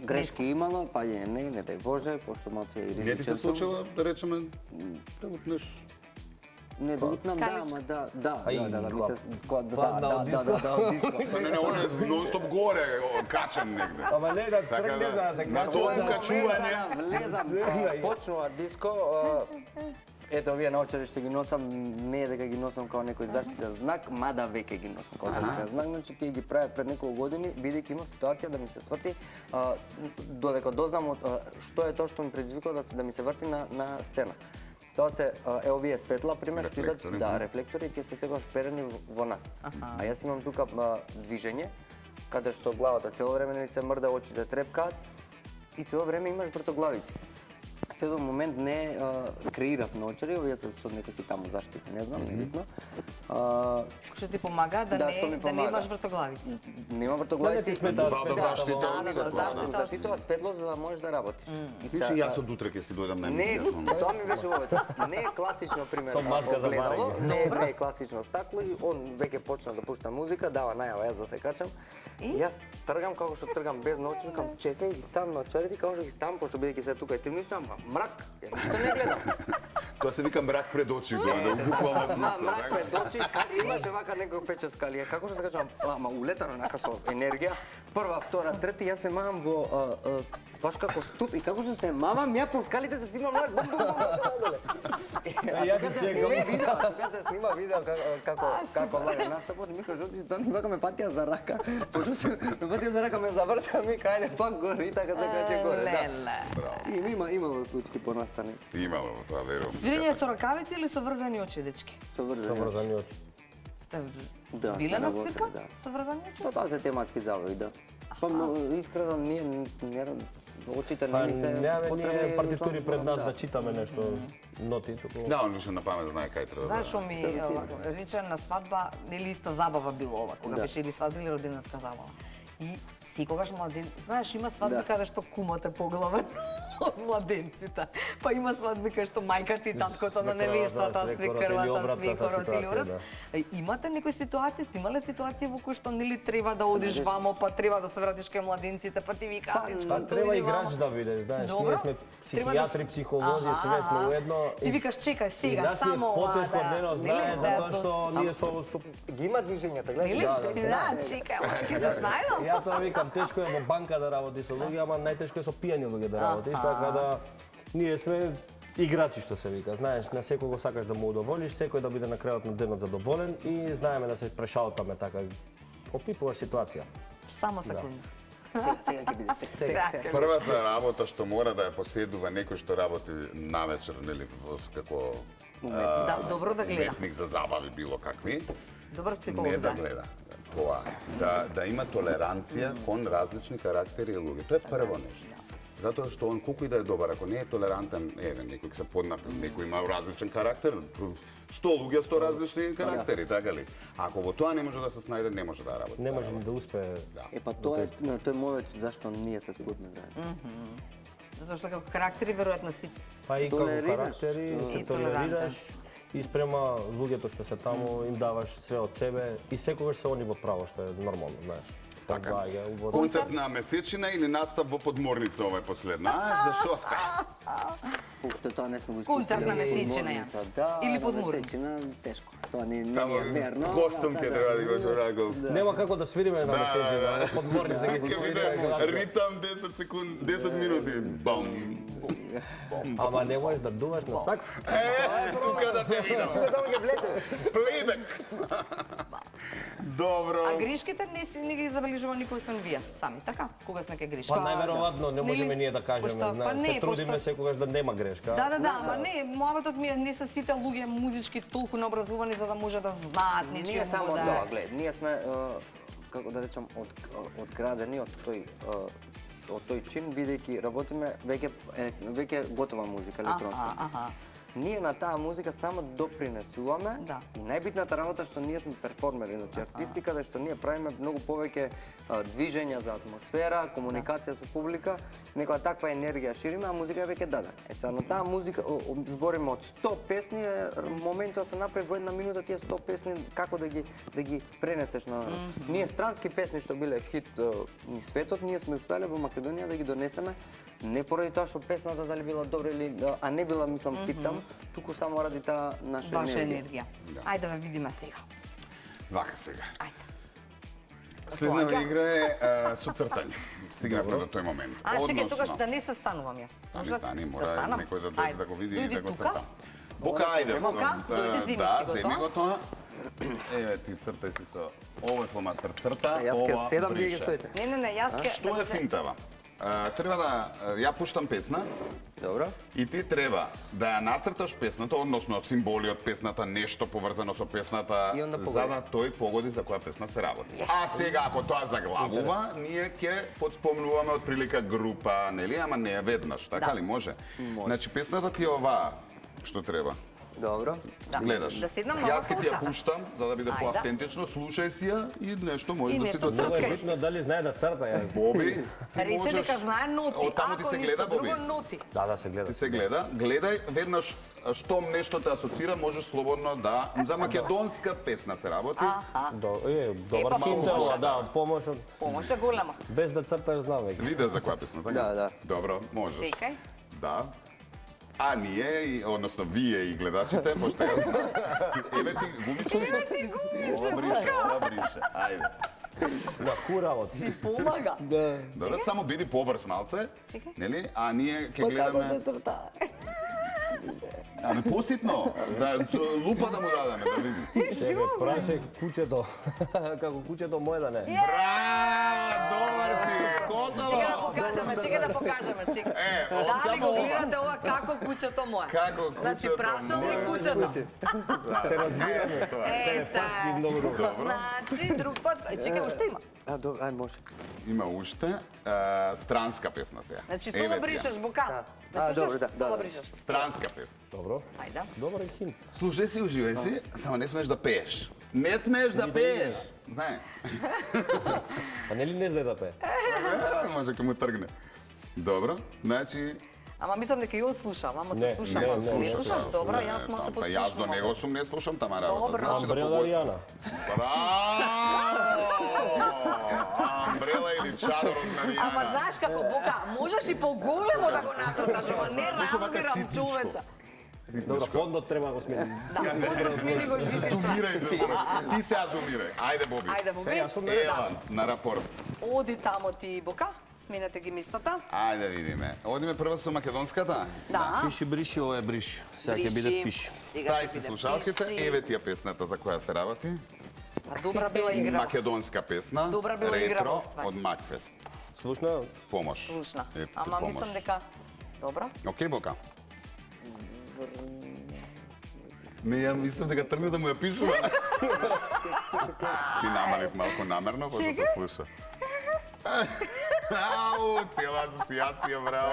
грешки имало, паѓање не дај Боже, пошто малце и Не ти се ризичен сум. случило да речеме да утнеш Не да утнам, да, Скаличка. ама да, Ај, ми се падна од диско. од диско. Не, он е нон-стоп горе, качен негде. Ама не да Така тргне да, за да се на качува. тоа да- качување. Влезам, Зелја. почнува диско, ето овие научари што ги носам, не е дека ги носам као некој заштитен знак, мада веќе ги носам као заштитен знак, значи тие ги правев пред неколку години, бидејќи имав ситуација да ми се сврти, додека дознам што е тоа што ми предизвикува да ми се врти на сцена. Тоа се овие светла, пример, што идат, Рефлектори, да, рефлектори, тие се секогаш перени во нас. А јас имам тука движење, каде што главата цело време не се мрда, очите трепкаат и цело време имаш вртоглавици. Се до момент не креирав научари, овие се со некои си таму заштити, не знам, небитно. Што ти помага да што ми не помага. имаш вртоглавици. Нема Да вртоглавици. не ти смета Да, да заштита Да, светло, да. заштитува светло за да можеш да работиш. И Виж, и јас од утре ќе си дојдам на Не, емисија. тоа ми беше вовето. Не е класично, пример, Со маска за огледало, барање. не е класично стакло и он веќе почна да пушта музика, дава најава јас да се качам. И јас тргам како што тргам без научари, кам чекај, ги ставам научарите, како што ги ставам, пошто бидејќи се тука е темница, ама мрак, ја ништо не гледам. Тоа се вика мрак пред очи, да буквално смисла. Мрак така? пред очи, имаше вака некој пече скалија. Како што се качам, ама улетано нака со енергија. Прва, втора, трети, јас се мамам во баш како ступ и како што се мамам, ја по скалите се снимам лак, бум бум бум. Јас си чекам. Кога се снима видео како лага настапот, ми кажа, ти стани вака ме патија за рака. Пошто се ме патија за рака ме завртаа, ми кајде пак гори, така се каче горе. Да. Леле. И имало случаи понастани. Имало во тоа, верувам. Свирење со ракавици или со врзани очи, дечки? Со врзани. Соврзани очи. Сте Да, биле на работели, свирка да. со врзани очи? Па тоа се тематски забави, да. Па искрено ние очите Па не ми се немаме потребни. ние партитури пред нас да. да читаме нешто ноти, туку. Да, он више на памет знае кај треба. Знаеш што ми рече на свадба, нели иста забава било ова, кога Да. беше или свадба или роденска забава. И секогаш младен, знаеш, има свадби Да. каде што кумот е поглавен од младенците. Па има свадби каде што мајката и таткото на Свекрова, невестата, да, свекорот или свекрвата, обратната свекорот или ситуација, обрат. Имате некои ситуации, сте имале ситуации во кои што нели треба да одиш вамо, па треба да се вратиш кај младенците, па ти викаат, Па треба играч да бидеш, знаеш, Добро. ние сме Треба да психијатри, с- психолози, Аха, све сме аха. уедно. Ти викаш чекај И сега, нас ни е само ова, потешко од него, знае, Нели, затоа да, што ние со Ги има движењата, гледај. Или? Да, да, Да, чекај, ќе да знајдам. Ја тоа викам, тешко е во банка да работи со луѓе, ама најтешко е со пијани луѓе да работиш, така да ние сме играчи што се вика, знаеш, на секого сакаш да му удоволиш, секој да биде на крајот на денот задоволен и знаеме да се прешаутаме така. Опипуваш ситуација. Само секунда. Сега ќе биде сега. Прва за работа што мора да ја поседува некој што работи навечер, нели, како Да, добро да гледа. уметник за забави било какви. Добар психолог, Не да да. гледа. Тоа, да има толеранција кон различни карактери и луѓе. Тоа е прво нешто. Затоа што он колку и да е добар, ако не е толерантен, некој се поднапил, некој има различен карактер, 100 луѓе 100 различни карактери, така ли? Ако во тоа не може да се снајде, не може да работи. Не може ни да успее. Па тоа е тој момент зашто ние се спојме заедно. Затоа што како карактери веројатно си Па и како Толерираш, карактери се И толерираш и спрема луѓето што се таму им даваш све од себе и секогаш се они во право, што е нормално, знаеш. Така. Погаѓа, убаво. Концерт на месечина или настап во подморница ова е последна. Зашто оста? Уште тоа не сме го Концерт на искусили. месечина, ја. Подморница, Да, Или на подморница. месечина, тешко. Тоа не Тамо е верно. костум ќе треба да имаш онако. Нема како да свириме на меседжи, на подморница ќе си Ќе свириме. биде ритам 10 секунди, 10 минути. Бам. Ама не можеш да дуваш на сакс. Тука да те видам. Тука само ќе влече. Плейбек. Добро. А грешките не ги забележува никој освен вие сами, така? Кога сме ке грешки? Па најверојатно не можеме Нели? ние да кажеме, Пошто- па знаеш, не, се трудиме пошто- секогаш да нема грешки. грешка. Да, ама не, муабетот ми е не се сите луѓе музички толку наобразувани за да може да знаат нечие Ние само да тоа, глед, ние сме, како да речам, одградени од тој чин, бидејќи работиме веќе готова музика, електронска. Ние на таа музика само допринесуваме и најбитната работа што ние сме перформери, значи артисти каде што ние правиме многу повеќе движења за атмосфера, комуникација со публика, некоја таква енергија шириме, а музика е веќе дадена. Сега на таа музика збориме од 100 песни, моментот се направи во една минута тие 100 песни како да ги пренесеш на ние странски песни што биле хит низ светот, ние сме успеале во Македонија да ги донесеме не поради тоа што песната дали била добра или а не била мислам хит таму, туку само ради таа наша енергија. Ајде да ве видиме сега. Вака сега. Ајде. Следната игра е со цртање. Стигнавте до тој момент. Чекај, тогаш да не се станувам јас. Стани, мора некој да дојде да го види и да го црта. Бока, ајде. Бока, дојди, земи да, си го земи го тоа. тоа. Еве ти цртај си со овој фломастер црта, Јас ке ова седам, вие ги брише. стоите. Не, јас ке... Што е финтава? Треба да ја пуштам песна Добро. и ти треба да ја нацрташ песната, односно символи од песната, нешто поврзано со песната, И онда погоди. за да тој погоди за која песна се работи. А сега, ако тоа заглавува, ние ќе подспомнуваме од прилика група, нели? Ама не е веднаш, така ли може? Значи, песната ти е оваа, што треба. Добро. Гледаш. Да седнам на Јас ќе ти ја колчата. пуштам, за да биде Ајде. поавтентично, слушај си ја и нешто може И да си нешто доцрташ. Много е Црткај. битно дали знае да црта, ја. Боби, ти Рече можеш... дека знае ноти, Од таму ти ако се ништо гледа, Боби. друго ноти. Да, се гледа. Ти се гледа, гледај веднаш штом нешто те асоцира, можеш слободно да за македонска песна се работи. Добар па, хинт е помош. ова, да, помош од Помош е голема. без да црташ знам веќе. Виде за која песна, така? Да. Добро, можеш. Чекај. Да. А ние, односно вие и гледачите, пошто ја знам. Еве ти гумичко. Еве ти гумичко, Ова брише. Ајде. На работи. Помага. Добро, само биди побрз малце, Чекај. нели? А ние ќе Како се гледаме... црта? Ами поситно, да лупа да му дадеме, да види. Себе праше кучето. Како кучето моје да не. Браво, добар си, готово. Чекај да покажеме, чекај да покажеме, чекај. од Дали само го ова. гледате ова како кучето мое? Како Значи, кучето прашал ми мое. кучето. Се разбираме. Тоа е. Телепатски многу добро. Значи, друг пат, чекај, уште има. А, добро, ај може. Има уште странска песна сега. Значи, Еве соло ти ја. бришаш, Бока. А, добро, да, Соло да. бришаш. Странска песна. Добро. Ајде. Добар хинт. Слушај си, уживај си, само не смееш да пееш. Не смееш да пееш. Знае. А нели не знае да пее? Може ке му тргне. Добро, значи... Ама мислам дека и он слуша, ама се Не, слуша. не, Не не слушаш? Добро, јас може се Па јас до подслушам. него сум не слушам тама работа. Добро. Значи да Амбрела погоди. Ријана. Браво! Амбрела или чадор од Маријана. Ама знаеш како, Бока, можеш и поголемо да го нацрташ, ама не разбирам, човече. Добро, фондот треба да го смени. Да, фондот мини го жити. Зумирај, добро. Ти сега зумирај. Ајде, Боби. Ајде, Боби. Сега сум Ева, на рапорт. Оди тамо ти, Бока. Сменете ги местата. Ајде видиме. Одиме прво со македонската. Да. Пиши бриши, ова е бриши. Сега ќе биде пиши. Сега Стај ќе си биде слушалките, пиши. еве ти ја песната за која се работи. А добра била игра. Македонска песна. Добра била игра, ретро воствај. од Макфест. Слушна? Помош. Слушна. Ето ти Ама помош. мислам дека... Добра. Океј, Бока. Не, ја мислам дека тргна да му ја пишува. Ти намалив малку намерно, пошто се слуша. Ау, цела асоциација, браво.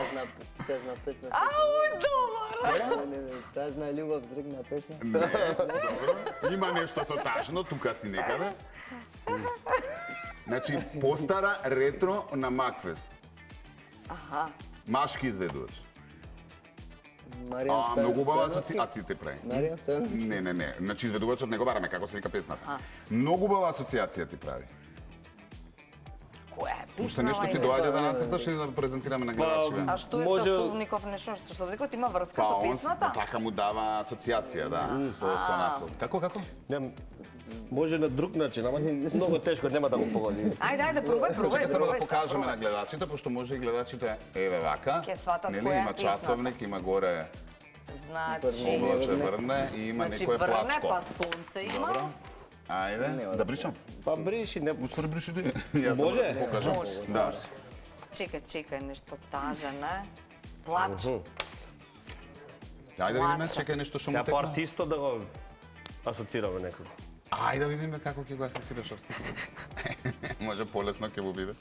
Тажна песна. Ау, добар! Не, тажна љубов, тргна песна. Не, добро. Има нешто со тажно, тука си некаде. Значи, постара ретро на Макфест. Аха. Машки изведувач. Маријан Многу убава Стојановски. асоциациите прави. Маријан Стојановски. Не. Значи, изведувачот не го бараме, како се вика песната. Многу убава асоциација ти прави. Која е Уште нешто ти доаѓа да нацрташ или да презентираме на гледачите? А што е Може- часовников нешто? Часовникот има врска Па, со он песната? така му дава асоциација, да, со наслов. Како? Не, може на друг начин, ама многу тешко, нема да го погоди. Ајде, пробај, Чека само да пробај. покажеме на гледачите, пошто може и гледачите, еве вака, Ќе сватат нели, која е има песната. часовник, има горе Значи, облаче врне и има значи некое врне, плачко. па сонце има. Добро. Ајде, да бричам. Па бриши, не... Уствари бриши ти. Јас само Може? да покажам. Може, Да. Чекај, нешто тажа, не? Плач. Ајде да видиме, чекај нешто што му Сега по текна. артисто да го асоцираме некако. Ајде да видиме како ќе го асоцираш артистот. Може полесно ќе му биде.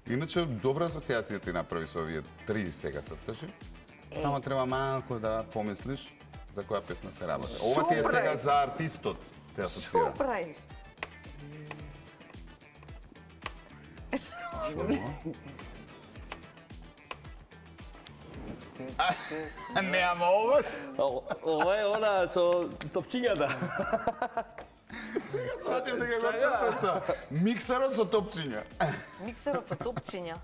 Иначе добра асоциација ти направи со овие 3 сега цртажи. Само треба малку да помислиш за која песна се работи. Ова ти е сега за артистот те асоцира. Што правиш? Не, ама ова Ова е она со топчињата. сватив дека го цртата. Миксерот со топчиња. Миксерот со топчиња.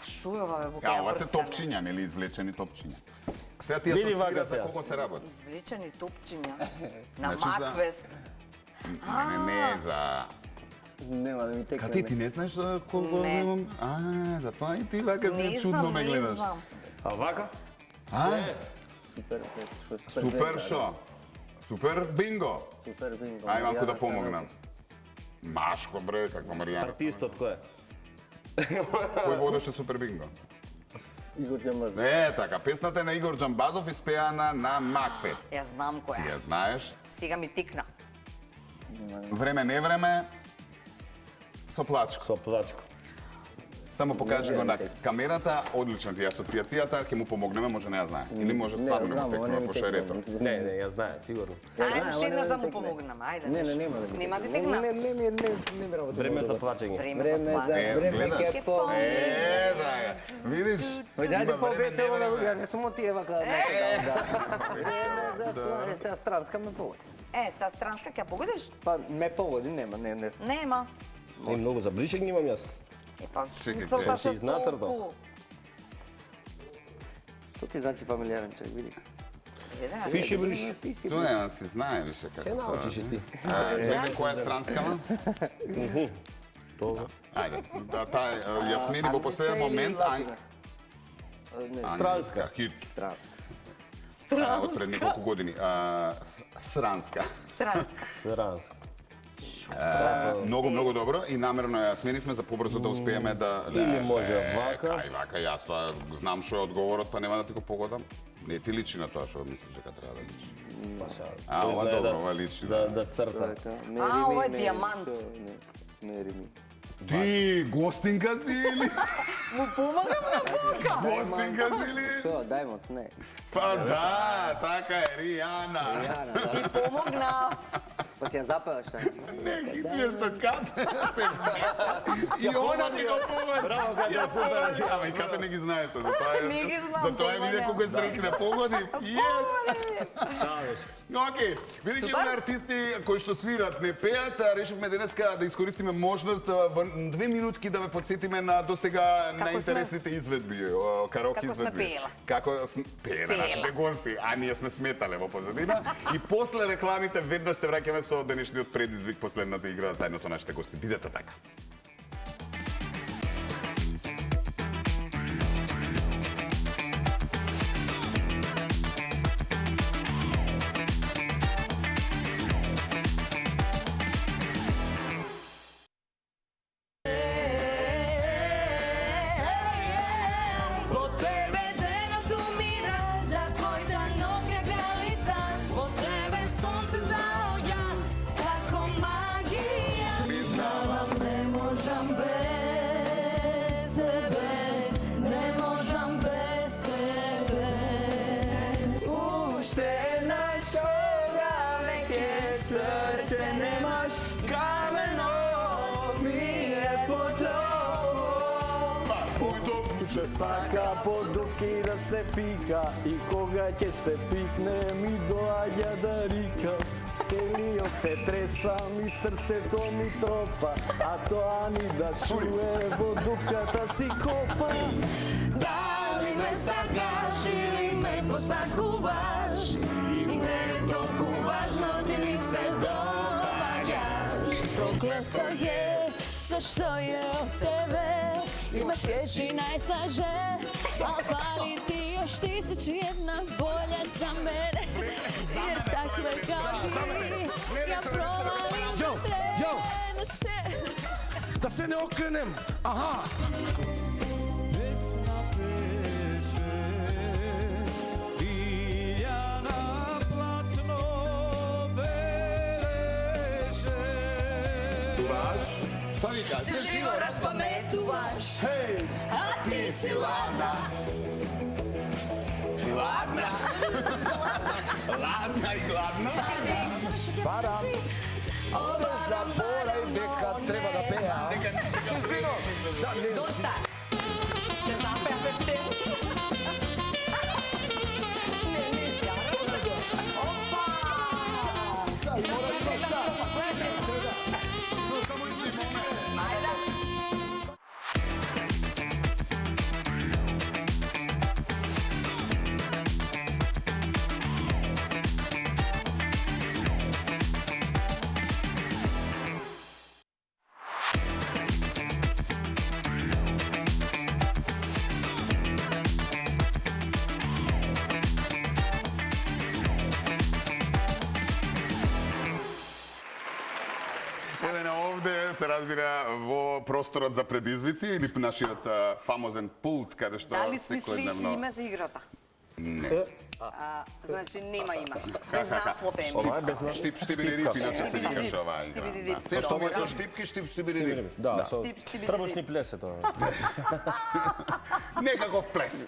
Шо е ова бе, бука? Ова се топчиња, нели извлечени топчиња. Сега ти Види асоцира вака за сега. колку се работи. Извлечени топчиња. На Значи за- Макфест. Не за Нема да ми текне. Кати, ти не знаеш за колку Не. имам? Затоа и ти вака си Не чудно знам, ме не гледаш. знам. А вака? Супер, што е Супер звезда, шо? Супер бинго. Супер бинго. Ај малку да Маријана помогнам. Машко бре, каква Маријана. Артистот кој е? Кој водеше Супер бинго? Игор Џамбазов. Не, така, песната е на Игор Џамбазов испеана на Макфест. Ја знам Ти која. ја знаеш. Сега ми тикна. Време не време со плачко. Со плачко. Само покажи го на камерата, одлична ти е асоциацијата, ќе му помогнеме, може не ја знае. Или може стварно не му текнува по шерето. Не, ја знае, сигурно. Ајде уште еднаш да му помогнам, ајде. Не, нема да ми Нема текне. да текна? Не ми работи. Време за плачење. Време Време за за плач. време гледаш? ке по. Драга, видиш? Дајде Има по-весело време, да не ја не сум отиева каде. Време за плач. Сега странска ме погоди. Са странска ќе погодиш? Па ме погоди, нема, не. Нема. И многу за блишење имам јас. Па, Чекај, целта се што изнацртал. толку. Што ти значи фамилиарен човек, види? Виде, Пиши бриш. Цуне, си знае више како. Ке научиш и ти. Знаете која е странскава? Тоа. Ајде, да, таа Јасмини во последен момент, Странска. хит Странска. од пред неколку години. Сранска. Странска. Сранска. Многу добро и намерно ја сменивме за побрзо да успееме да... Или може вака. Кај вака, јас тоа знам што е одговорот, па нема да ти го погодам. Не ти личи на тоа што мислиш дека треба да личи. Па сега. А, тој ова знае добро, ова личи. Да црта. ова е дијамант. Не рими. Ти гостинка си или? Му помагам на бука. Гостинка си или? Шо, дајмот, не. Па да, така е, Ријана. Јана, да. Помогна. Па си ја запеваш, а? Не, хитвија што Кате се и она ти го погоди. Браво, Кате, Ја супер. погоди. Ама и Кате не ги знаеш, затоа е... Не ги знам, Затоа е виде помага. кога срекне погоди. Јес! Да, беше. Океј, бидејќи Супер. има артисти кои што свират, не пеат, решивме денеска да искористиме можност во 2 минутки да ве подсетиме на досега најинтересните изведби, караоке Како сме изведби. пеела. Како сме пееле нашите гости, а ние сме сметале во позадина. И после рекламите веднаш се враќаме со денешниот предизвик, последната игра заедно со нашите гости. Бидете така. По тебе денот умира, за твојата ноќна граница, по тебе сонце заоѓа, како магија. Признавам, не можам без тебе, не можам без тебе. Уште еднаш кога веќе срце немаш, камено ми е потово. Че сака по дупки да се пика и кога ќе се пикне ми доаѓа да рика. Целиот се тресам и срцето ми тропа, а тоа ни да чуе во дупката си копа. Дали ме сакаш или ме посакуваш, и не е толку важно, ти ми се доаѓаш. Проклето е све што е од тебе, имаш речи најслаже, ал фали ти још тисячи една болја за мене, jer takve kao ti ja provalim da trene se. Да се не окренем, аха! Весна пеше и се живо разпаметуваш, а ти си ладна. Ладна. Ладна и гладна. Барам, се заборај дека треба да пеа. Се извинувам. Доста. Ще напеа песен. Овде се разбира во просторот за предизвици или нашиот фамозен пулт каде што Дали смисли секојдневно име за играта? Не. Значи нема име. Без наслов е Ова е без нас. Штип штибири рип, иначе се Штибири викаш рип. оваа игра. Штибири рип. Се што може со штипки, штибири рип. Да, со Штип, штибири, трбушни плесе тоа. Некаков плес.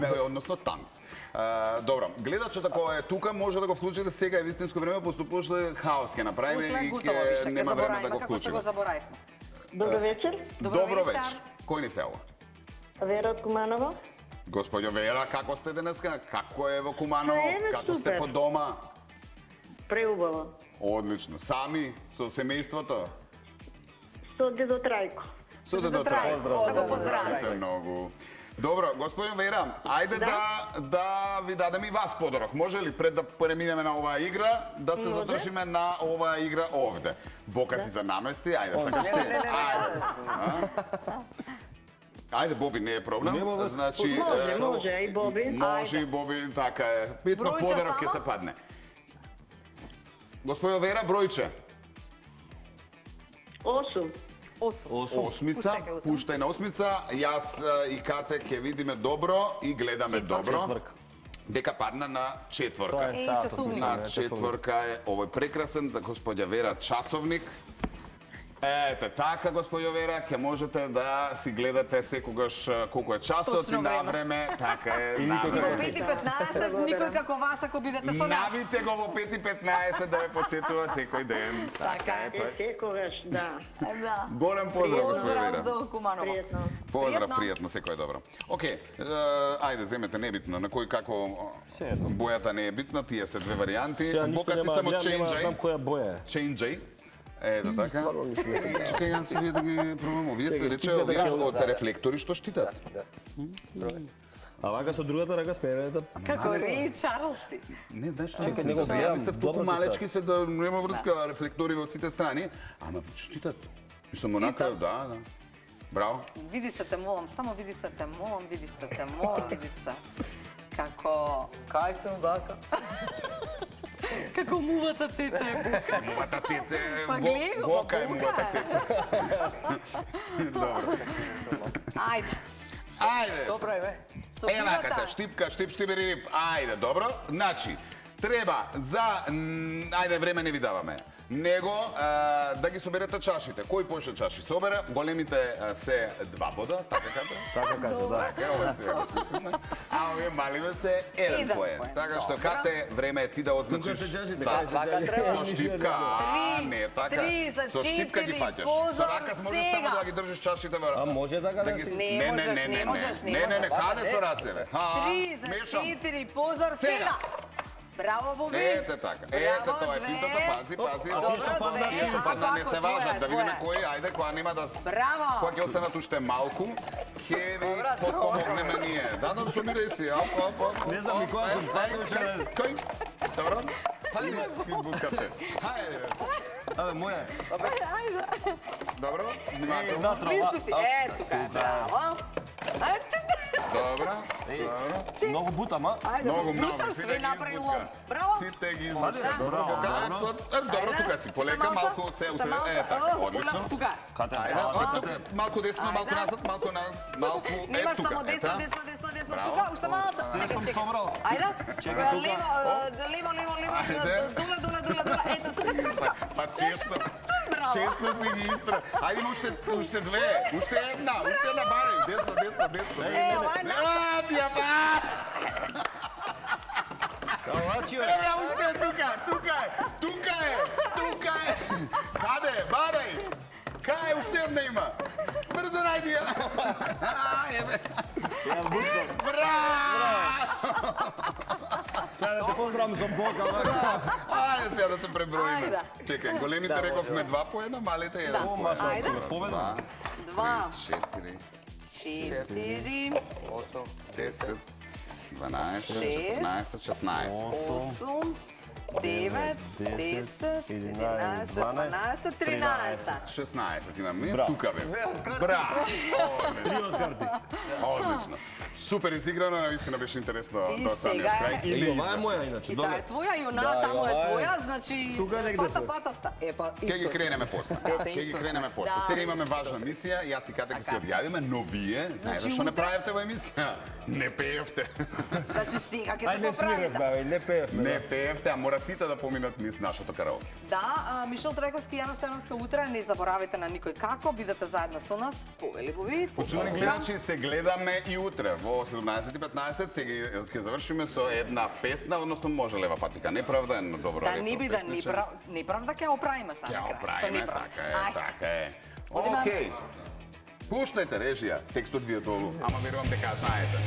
Не, односно танц. Добро, гледачот ако е тука може да го вклучите сега е вистинско време, поступува што хаос ќе направиме После и готово више, ќе ќе нема време да забораваме го како што го вклучиме. заборавивме. Добро вечер. Добро вечер. Кој ни се ова? Вера од Куманово. Господјо Вера, како сте денеска? Како е во Куманово? Еве, Како сте супер. по дома? Преубаво. Одлично. Сами со семејството? Со дедо Трајко. Со дедо Трајко, Трајко. да го поздравите. Здравите многу. Добро, господин Вера, ајде да ви дадем и вас подарок. Може ли пред да преминеме на оваа игра, да се Може. задржиме на оваа игра овде? Бока си за намести, ајде, сакаш ти? Ајде, Боби, не е проблем. Нема врска. Значи, Може, и Боби. може и Боби, така е. Битно Бројче подарок ќе само? се падне. Господјо Вера, бројче. 8. Осмица, пуштај на осмица, јас и Кате ќе видиме добро и гледаме добро. Четврка. Дека падна на Тоа четврка. е сатот. часовник. мислам, На е часовник. четврка е овој прекрасен господја Вера часовник. Ете, така, господјо Вера, ќе можете да си гледате секогаш колку е часот и Точно на време. време, така е, И на никој време. Во 5:15, никој како вас ако бидете со нас. Навите го во 5:15 да ве подсетува секој ден. Така е, тоа е. Секогаш, да. Да. Голем поздрав, господјо Поздрав Вера. до Куманово. Пријатно. Поздрав, Пријатно. пријатно, секој е добро. Океј, ајде, земете, небитно, на кој како Седно. бојата не е битна, тие се две варијанти. Сега ништо Бока ти нема, само нема знам change, која боја е. change. Ето така. Стварно ништо не знам. Чекај, јас вие да ги пробам. Овие се Чекај, рече штипка овие да ќе- од рефлектори што штитат. А вака со другата рака сме да Како Рей Чарлз си. Не, знаеш што? Чекај, него да ја гледам, мислев добро толку ти малечки се да нема врска рефлектори од сите страни, ама штитат. Мислам онака, да. Браво. Види се те молам, само види се те молам, види се те молам, види се. Како Кај сум вака? како мувата цеца е бука. Мувата цеце, Па гледа го, бока е бука мувата е. цеце. Добро. Ајде. Ајде. Што правиме? Со Ева пивата. ката, штипка, штип-штибирип. Ајде, добро. Значи, треба за... Ајде, време не ви даваме. Него да ги соберете чашите. Кој поише чаши собере? Големите се 2 бода, така ката? така каже, да. Така, ова се а овие маливе се 1 Еден поен. поен. Така што Добро. Кате, време е ти да означиш. Тука се чашите, став. кај се Вака чашите. треба. Со штипка, не, така. три, за Со штипка ги 4, фаќаш. позор, Со рака можеш само сега. да ги држиш чашите во А може така да се... Не можеш, не можеш, не не, можеш. каде со рацеве? 3 за мешам. 4, позор, Сега. сега. Браво, Боби. Ете така, ете Браво, тоа е две. финтата, пази, пази. А тие што падна, Тие што падна не се важат, да видиме кој, ајде, која нема да... Браво. Која ќе останат уште малку, ќе ви подпомогнеме ние. Да, сумирај си, оп. Не знам и која сум, фатно ше... Кој? Добро? Хајде, избускате. Хајде, Абе, моја. добро? Внимателно. Натро. Близко си. Е, тука е, браво. Ето. Добро, добро. Значи? Много бутама. Ајде, Много, бутам, сите сви ги направи избутка. лов. Браво! Сите ги избутка. Браво, Добро, добро, тука си, полека, малко се така, одлично. Тука. Кате, Ајде, тука, малку десно, малку назад, малку малку Немаш тука. само десно, десно, тука, уште малку. Се сум собрал. Ајде. Чекај тука. Лево, Ајде. дула. Ето, тука. Па често. Често си ги испра. Ајде има уште две, уште една баре. Десно. Е, ова е наша. Тија па! Калачио. Ева, уште е тука е. Хаде, барај. Кај уште една има. Брзо најди ја. Еве. Ја бутам. Браво! Сега да се поздравам со Бока, Ајде сега да се преброиме. Ајде. Чекај, големите рековме 2 по 1, малите 1 по 1. Ајде. Победа. 2, 4, 4, 8, 10, 12, Шест. 14, 16. 8, 9, 10, 11, 12, 13. 16 имаме. Браво. Тука бе. Браво! Три од карти. Одлично. Супер изиграно, наистина беше интересно И до самиот сега крај. е- Или ова е моја, иначе. И таа е твоја, и она Да, таму е ова е. твоја, значи Тука негде сме. пата. па, Ке ги кренеме после. Ке ги кренеме после. Да. Сега имаме важна мисија, јас и Кате ќе се одјавиме, но вие, знаете што не утре- правевте во емисија? Не пеевте. Значи сега ќе Ај се не свирев, поправите. бе, не пеевме. Не пеевте, а мора сите да поминат низ нашото караоке. Да, Мишел Трековски и Јана Стојановска утре, не заборавајте на никој како, бидете заедно со нас. Повели бови. Почувани гледачи, се гледаме и утре во 17:15. Сега ќе завршиме со една песна, односно може лева патика неправда, едно добро Да ретро не би да песниче. неправда ќе оправиме сам. Ќе оправиме, така е. Одиме. Океј. Пуштајте режија, текстот ви е долу, ама верувам дека ја знаете.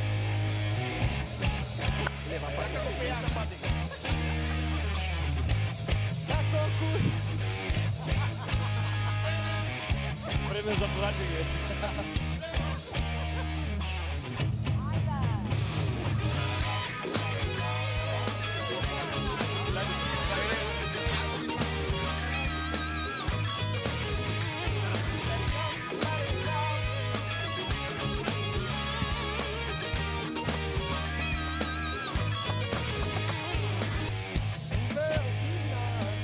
Време за праќање.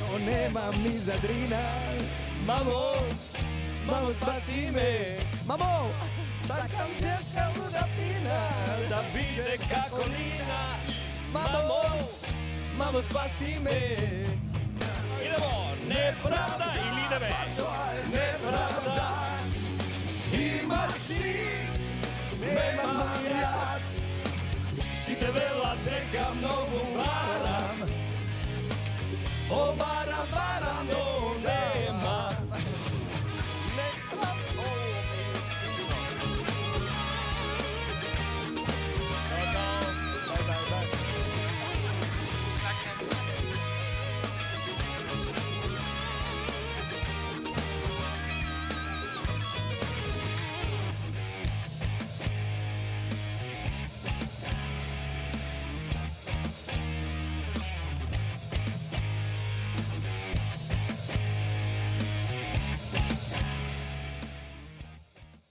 No nemam ni za drina. Mamo spasi me. Mamo, sakam djevka luda fina, da bide kako lina. Mamo spasi me. Idemo, nepravda ili ideme? Nepravda, imaš ti, nemam jas. Si te vela, čekam novu varam. O varam,